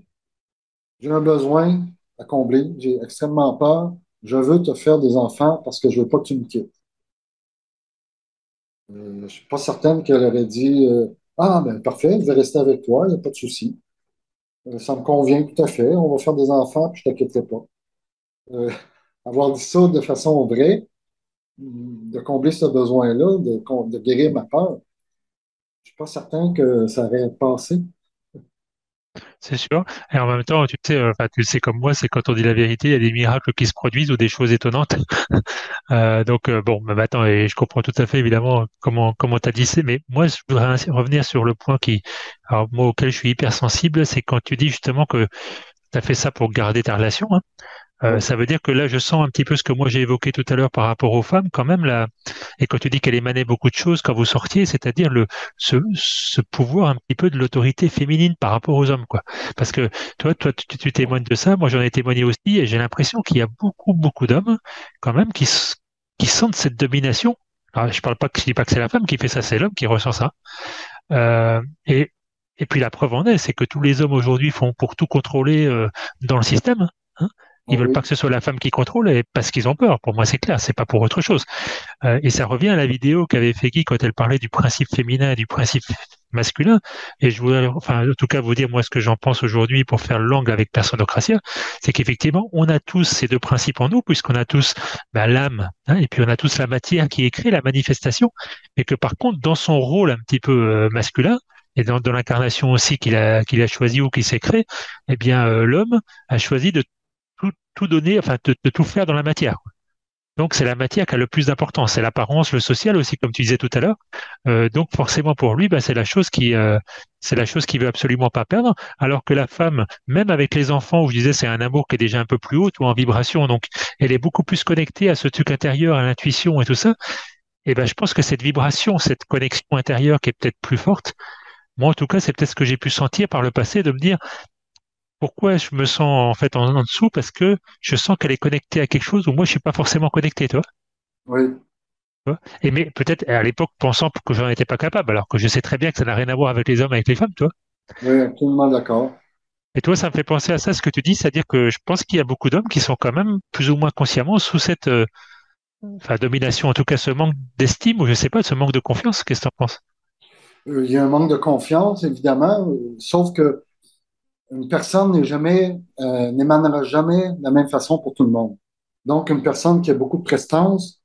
j'ai un besoin à combler, j'ai extrêmement peur, je veux te faire des enfants parce que je veux pas que tu me quittes. Je suis pas certaine qu'elle aurait dit ah, ben parfait, je vais rester avec toi, il n'y a pas de souci. Ça me convient tout à fait, on va faire des enfants, puis je ne t'inquiéterai pas. Euh, avoir dit ça de façon vraie, de combler ce besoin-là, de guérir ma peur, je suis pas certain que ça aurait passé. C'est sûr. Et en même temps, tu sais, enfin, tu le sais comme moi, c'est quand on dit la vérité, il y a des miracles qui se produisent ou des choses étonnantes. Bon, mais maintenant, et je comprends tout à fait évidemment comment tu as dit ça, mais moi, je voudrais revenir sur le point alors moi, auquel je suis hyper sensible, c'est quand tu dis justement que tu as fait ça pour garder ta relation, hein. Oui, Ça veut dire que là, je sens un petit peu ce que moi j'ai évoqué tout à l'heure par rapport aux femmes, quand même, là. Et quand tu dis qu'elle émanait beaucoup de choses quand vous sortiez, c'est-à-dire ce pouvoir un petit peu de l'autorité féminine par rapport aux hommes, quoi. Parce que toi, tu témoignes de ça, moi j'en ai témoigné aussi, et j'ai l'impression qu'il y a beaucoup d'hommes, quand même, qui sentent cette domination. Alors, je dis pas que c'est la femme qui fait ça, c'est l'homme qui ressent ça. Euh, et, et puis la preuve en est, c'est que tous les hommes aujourd'hui font pour tout contrôler dans le système, hein. ah Ils veulent pas oui, que ce soit la femme qui contrôle et parce qu'ils ont peur. Pour moi, c'est clair, c'est pas pour autre chose. Et ça revient à la vidéo qu'avait fait Guy quand elle parlait du principe féminin et du principe masculin. Et je voudrais, enfin, en tout cas, vous dire moi ce que j'en pense aujourd'hui pour faire l'angle avec Personnocratia, c'est qu'effectivement, on a tous ces deux principes en nous, puisqu'on a tous l'âme, hein, et puis on a tous la matière qui écrit la manifestation, et que par contre, dans son rôle un petit peu masculin, et dans l'incarnation aussi qu'il a choisi ou qu'il s'est créé, eh bien, l'homme a choisi de tout donner, enfin, de tout faire dans la matière. Donc, c'est la matière qui a le plus d'importance. C'est l'apparence, le social aussi, comme tu disais tout à l'heure. Donc, forcément, pour lui, bah, c'est la chose qu'il veut absolument pas perdre. Alors que la femme, même avec les enfants, où je disais, c'est un amour qui est déjà un peu plus haut ou en vibration. Donc, elle est beaucoup plus connectée à ce truc intérieur, à l'intuition et tout ça. Et ben, je pense que cette vibration, cette connexion intérieure qui est peut-être plus forte, moi, en tout cas, c'est peut-être ce que j'ai pu sentir par le passé de me dire, pourquoi je me sens en fait en dessous? Parce que je sens qu'elle est connectée à quelque chose où moi, je suis pas forcément connecté, toi. oui, Et mais peut-être à l'époque pensant que j'en étais pas capable, alors que je sais très bien que ça n'a rien à voir avec les hommes, avec les femmes, toi. oui, absolument d'accord. Et toi, ça me fait penser à ça, ce que tu dis, c'est-à-dire que je pense qu'il y a beaucoup d'hommes qui sont quand même plus ou moins consciemment sous cette enfin, domination, en tout cas ce manque d'estime, ou je sais pas, ce manque de confiance. Qu'est-ce que tu en penses? Il y a un manque de confiance, évidemment, sauf que une personne n'émanera jamais de la même façon pour tout le monde. Donc, une personne qui a beaucoup de prestance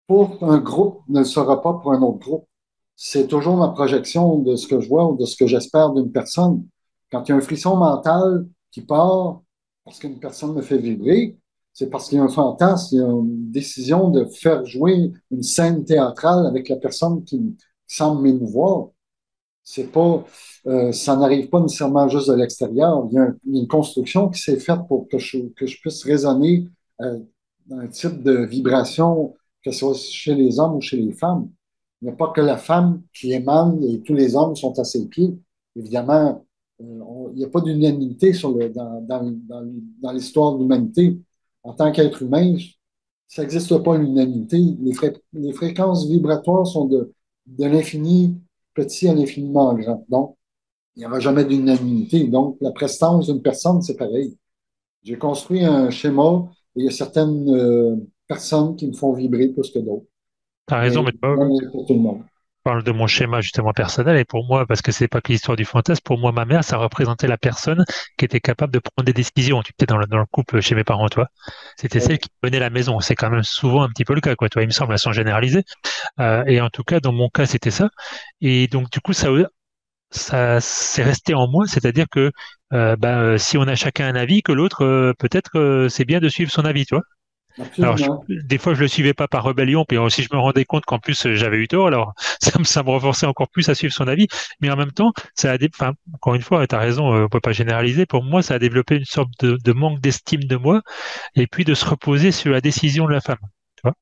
pour un groupe ne le sera pas pour un autre groupe. C'est toujours ma projection de ce que je vois ou de ce que j'espère d'une personne. Quand il y a un frisson mental qui part parce qu'une personne me fait vibrer, c'est parce qu'il y a un fantasme, il y a une décision de faire jouer une scène théâtrale avec la personne qui semble m'émouvoir. C'est pas, ça n'arrive pas nécessairement juste de l'extérieur. Il y a une construction qui s'est faite pour que je puisse raisonner dans un type de vibration, que ce soit chez les hommes ou chez les femmes. Il n'y a pas que la femme qui émane et tous les hommes sont à ses pieds. Évidemment, il n'y a pas d'unanimité dans l'histoire de l'humanité. En tant qu'être humain, ça n'existe pas l'unanimité. Les fréquences vibratoires sont de l'infini petit à l'infiniment grand. Donc, il n'y aura jamais d'unanimité. Donc, la prestance d'une personne, c'est pareil. J'ai construit un schéma et il y a certaines personnes qui me font vibrer plus que d'autres. T'as raison, Mais mais tu vois, jamais pour tout le monde. parle de mon schéma justement personnel et pour moi, parce que c'est pas que l'histoire du fantasme, pour moi, ma mère, ça représentait la personne qui était capable de prendre des décisions. Tu étais dans le couple chez mes parents, toi. C'était celle Oui, qui menait la maison. C'est quand même souvent un petit peu le cas, quoi, toi, il me semble, sans généraliser. Et en tout cas, dans mon cas, c'était ça. Et donc, du coup, ça c'est resté en moi, c'est-à-dire que si on a chacun un avis, que l'autre, peut-être, c'est bien de suivre son avis, tu vois. Alors, Absolument. des fois, je le suivais pas par rébellion, puis si je me rendais compte qu'en plus j'avais eu tort, alors ça me renforçait encore plus à suivre son avis. Mais en même temps, enfin, encore une fois, tu as raison, on peut pas généraliser. Pour moi, ça a développé une sorte de manque d'estime de moi, et puis de se reposer sur la décision de la femme. Tu vois,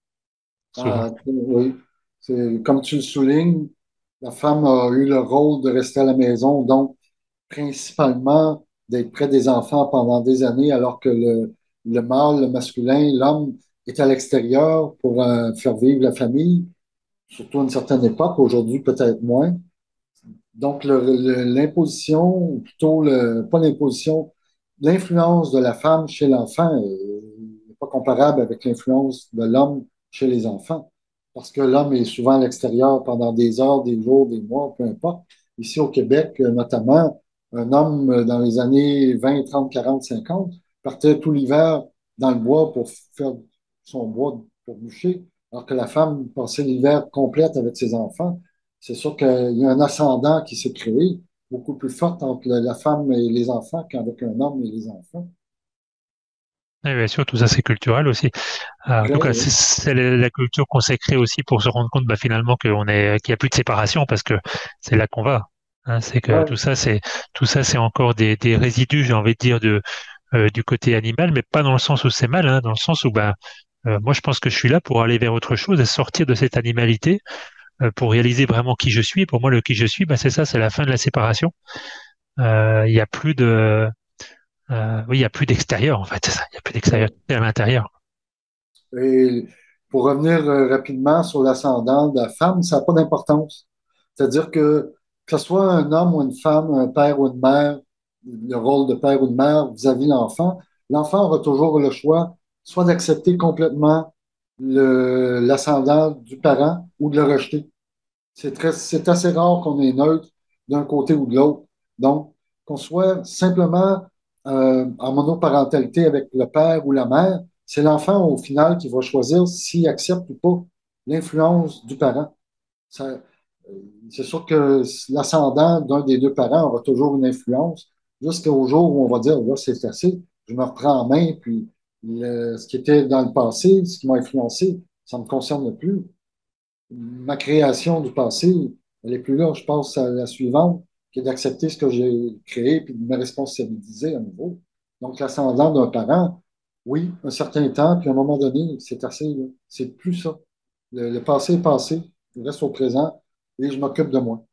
souvent. Oui, c'est comme tu le soulignes, la femme a eu le rôle de rester à la maison, donc principalement d'être près des enfants pendant des années, alors que le mâle, le masculin, l'homme est à l'extérieur pour faire vivre la famille, surtout à une certaine époque, aujourd'hui peut-être moins. Donc l'imposition, ou plutôt pas l'imposition, l'influence de la femme chez l'enfant n'est pas comparable avec l'influence de l'homme chez les enfants, parce que l'homme est souvent à l'extérieur pendant des heures, des jours, des mois, peu importe. Ici au Québec, notamment, un homme dans les années 20, 30, 40, 50 partait tout l'hiver dans le bois pour faire son bois pour boucher, alors que la femme passait l'hiver complète avec ses enfants. C'est sûr qu'il y a un ascendant qui s'est créé, beaucoup plus fort entre la femme et les enfants qu'avec un homme et les enfants. Et bien sûr, tout ça, c'est culturel aussi. En tout Très, cas, oui. c'est la culture consacrée aussi pour se rendre compte, bah, finalement, qu'il n'y a plus de séparation parce que c'est là qu'on va. Hein, c'est que Ouais, tout ça, c'est encore des résidus, j'ai envie de dire, du côté animal, mais pas dans le sens où c'est mal, hein, dans le sens où, ben, moi, je pense que je suis là pour aller vers autre chose et sortir de cette animalité, pour réaliser vraiment qui je suis. Pour moi, le qui je suis, ben, c'est ça, c'est la fin de la séparation. Il y a plus de, oui, il y a plus d'extérieur, en fait, c'est ça. Il y a plus d'extérieur, ouais. c'est à l'intérieur. Et pour revenir rapidement sur l'ascendant de la femme, ça n'a pas d'importance. C'est-à-dire que ce soit un homme ou une femme, un père ou une mère, le rôle de père ou de mère vis-à-vis de l'enfant aura toujours le choix soit d'accepter complètement l'ascendant du parent ou de le rejeter. C'est assez rare qu'on est neutre d'un côté ou de l'autre. Donc, qu'on soit simplement en monoparentalité avec le père ou la mère, c'est l'enfant au final qui va choisir s'il accepte ou pas l'influence du parent. Ça, c'est sûr que l'ascendant d'un des deux parents aura toujours une influence jusqu'au jour où on va dire, là, c'est assez, je me reprends en main, puis ce qui était dans le passé, ce qui m'a influencé, ça ne me concerne plus. Ma création du passé, elle n'est plus là. Je pense à la suivante, qui est d'accepter ce que j'ai créé puis de me responsabiliser à nouveau. Donc, l'ascendant d'un parent, oui, un certain temps, puis à un moment donné, c'est assez, là. C'est plus ça. Le passé est passé, je reste au présent et je m'occupe de moi.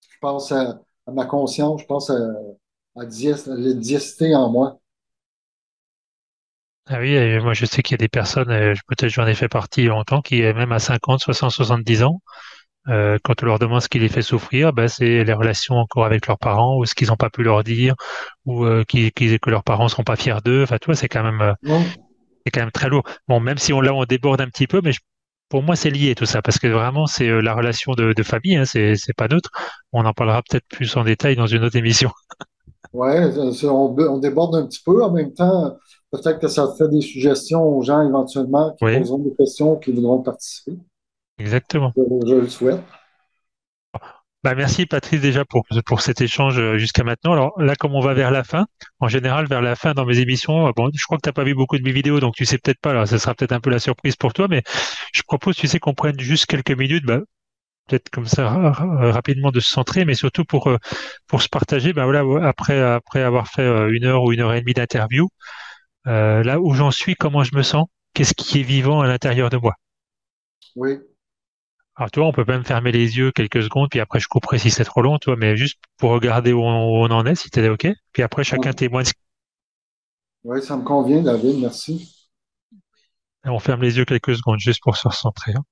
Je pense à ma conscience, je pense à la diversité en moi. Ah oui, et moi je sais qu'il y a des personnes, peut-être j'en ai fait partie il y a longtemps, qui même à 50, 60, 70 ans, quand on leur demande ce qui les fait souffrir, ben, c'est les relations encore avec leurs parents ou ce qu'ils n'ont pas pu leur dire ou que leurs parents sont pas fiers d'eux. Enfin, toi, Non? c'est quand même très lourd. Bon, même si on déborde un petit peu, mais pour moi c'est lié tout ça parce que vraiment c'est la relation de famille, hein, c'est pas neutre. On en parlera peut-être plus en détail dans une autre émission. Ouais, on déborde un petit peu. En même temps, peut-être que ça fait des suggestions aux gens éventuellement qui Oui, poseront des questions, qui voudront participer. exactement. Je le souhaite. Bah, merci Patrice déjà pour cet échange jusqu'à maintenant. Alors là, comme on va vers la fin, en général vers la fin dans mes émissions, bon, je crois que t'as pas vu beaucoup de mes vidéos, donc tu sais peut-être pas. Alors, ça sera peut-être un peu la surprise pour toi, mais je propose, tu sais, qu'on prenne juste quelques minutes, bah, peut-être comme ça rapidement de se centrer, mais surtout pour se partager. Bah voilà, après avoir fait 1 heure ou 1 heure et demie d'interview, là où j'en suis, comment je me sens, qu'est-ce qui est vivant à l'intérieur de moi. Oui, Alors, toi, on peut même fermer les yeux quelques secondes, puis après, je couperai si c'est trop long, toi, mais juste pour regarder où on en est, si t'es OK. Puis après, chacun ouais. témoigne. Oui, ça me convient, David. Merci. On ferme les yeux quelques secondes juste pour se recentrer, hein.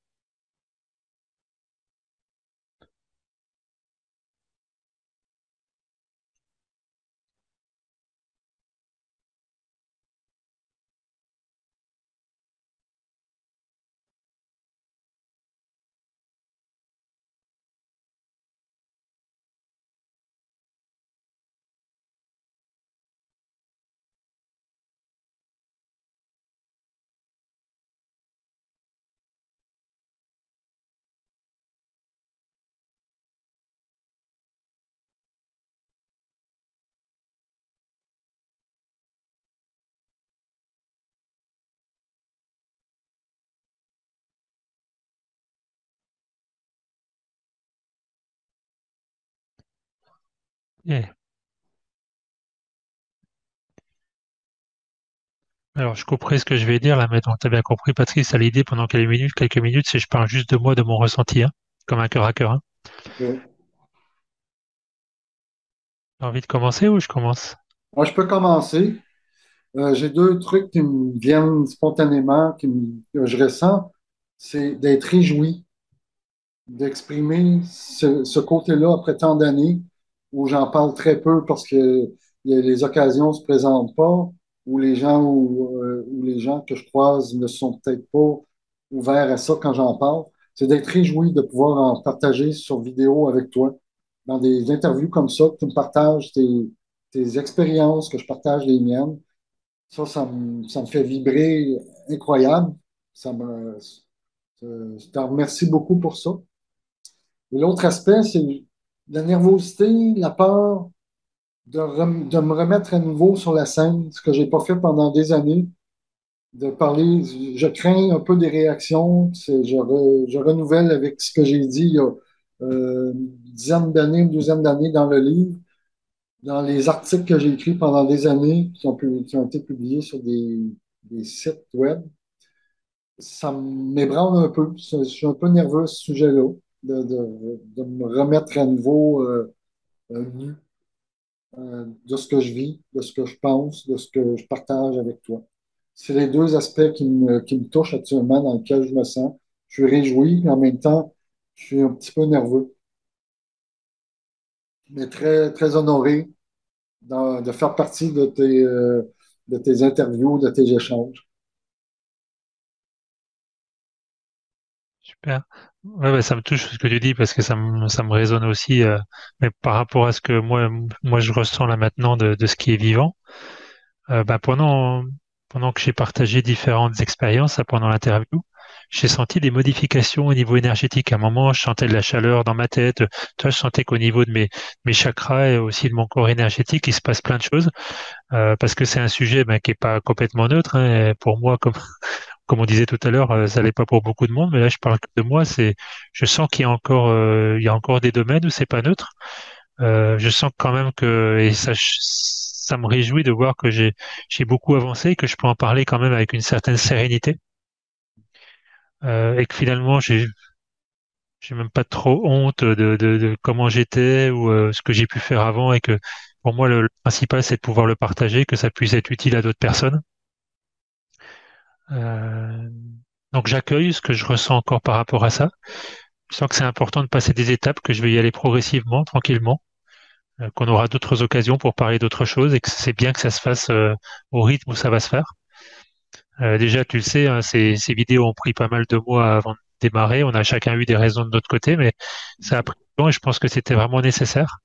Et- alors, je couperai ce que je vais dire là, mais donc, t'as bien compris, Patrice, à l'idée pendant quelques minutes, c'est je parle juste de moi, de mon ressenti, hein, comme un cœur à cœur. Hein. Oui. T'as envie de commencer ou je commence? Moi, je peux commencer. J'ai deux trucs qui me viennent spontanément, que je ressens. C'est d'être réjoui, d'exprimer ce côté-là après tant d'années où j'en parle très peu parce que les occasions ne se présentent pas, où les gens que je croise ne sont peut-être pas ouverts à ça quand j'en parle. C'est d'être réjoui de pouvoir en partager sur vidéo avec toi dans des interviews comme ça, que tu me partages tes expériences, que je partage les miennes. Ça me fait vibrer incroyable. Ça me, je te remercie beaucoup pour ça. Et l'autre aspect, c'est la nervosité, la peur de me remettre à nouveau sur la scène, ce que j'ai pas fait pendant des années, de parler. Je crains un peu des réactions. Je renouvelle avec ce que j'ai dit il y a une dizaine d'années, une douzaine d'années dans le livre, dans les articles que j'ai écrits pendant des années, qui ont été publiés sur des sites web. Ça m'ébranle un peu. Je suis un peu nerveux à ce sujet-là, de me remettre à nouveau nu de ce que je vis, de ce que je pense, de ce que je partage avec toi. C'est les deux aspects qui me touchent actuellement, dans lesquels je me sens. Je suis réjoui, mais en même temps, je suis un petit peu nerveux, mais très, très honoré de faire partie de tes interviews, de tes échanges. Super. Ouais, ouais, ça me touche ce que tu dis parce que ça me résonne aussi, mais par rapport à ce que moi je ressens là maintenant de ce qui est vivant. Bah, pendant que j'ai partagé différentes expériences pendant l'interview, j'ai senti des modifications au niveau énergétique. À un moment, je sentais de la chaleur dans ma tête. Toi, je sentais qu'au niveau de mes chakras et aussi de mon corps énergétique, il se passe plein de choses. Parce que c'est un sujet ben, qui est pas complètement neutre. Hein. Et pour moi, comme on disait tout à l'heure, ça l'est pas pour beaucoup de monde. Mais là, je parle que de moi. Je sens il y a encore des domaines où c'est pas neutre. Je sens quand même que, et ça me réjouit de voir que j'ai beaucoup avancé, que je peux en parler quand même avec une certaine sérénité, et que finalement, j'ai même pas trop honte de comment j'étais ou ce que j'ai pu faire avant, et que pour moi, le principal, c'est de pouvoir le partager, que ça puisse être utile à d'autres personnes. Euh, donc, j'accueille ce que je ressens encore par rapport à ça. Je sens que c'est important de passer des étapes, que je vais y aller progressivement, tranquillement, qu'on aura d'autres occasions pour parler d'autres choses et que c'est bien que ça se fasse au rythme où ça va se faire. Déjà, tu le sais, hein, ces vidéos ont pris pas mal de mois avant de démarrer. On a chacun eu des raisons de notre côté, mais ça a pris du temps et je pense que c'était vraiment nécessaire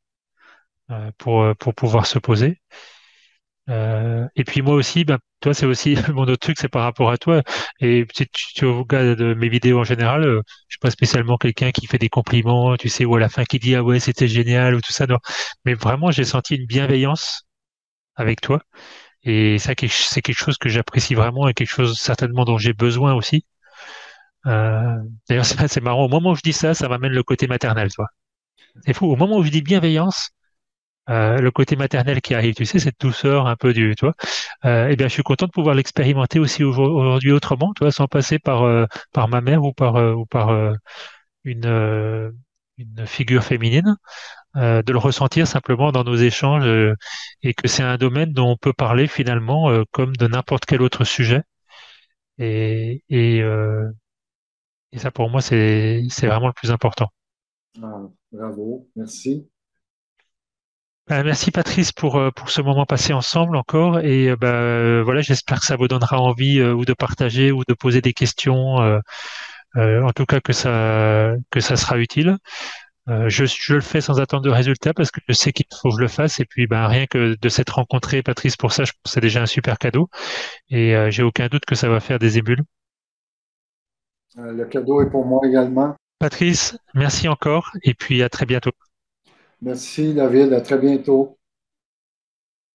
pour pouvoir se poser. Et puis moi aussi, ben, toi, c'est aussi mon autre truc, c'est par rapport à toi. Et si tu regardes de mes vidéos en général, je suis pas spécialement quelqu'un qui fait des compliments, tu sais, ou à la fin qui dit ah ouais, c'était génial ou tout ça. Non. Mais vraiment, j'ai senti une bienveillance avec toi. Et ça, c'est quelque chose que j'apprécie vraiment et quelque chose certainement dont j'ai besoin aussi. Euh, D'ailleurs, c'est marrant. Au moment où je dis ça, ça m'amène le côté maternel, toi. C'est fou. Au moment où je dis bienveillance, le côté maternel qui arrive, tu sais, cette douceur un peu tu vois. Eh bien, je suis content de pouvoir l'expérimenter aussi aujourd'hui autrement, tu vois, sans passer par ma mère ou par une, euh, une figure féminine, de le ressentir simplement dans nos échanges, et que c'est un domaine dont on peut parler finalement comme de n'importe quel autre sujet. Et, et, euh, et ça, pour moi, c'est vraiment le plus important. Ah, bravo, merci. Merci Patrice pour ce moment passé ensemble encore. Et voilà, j'espère que ça vous donnera envie ou de partager ou de poser des questions. En tout cas, que ça sera utile. Je le fais sans attendre de résultat parce que je sais qu'il faut que je le fasse. Et puis, ben, rien que de s'être rencontré, Patrice, pour ça, je pense que c'est déjà un super cadeau. Et j'ai aucun doute que ça va faire des émules. Le cadeau est pour moi également. Patrice, merci encore et puis à très bientôt. Merci, David. À très bientôt.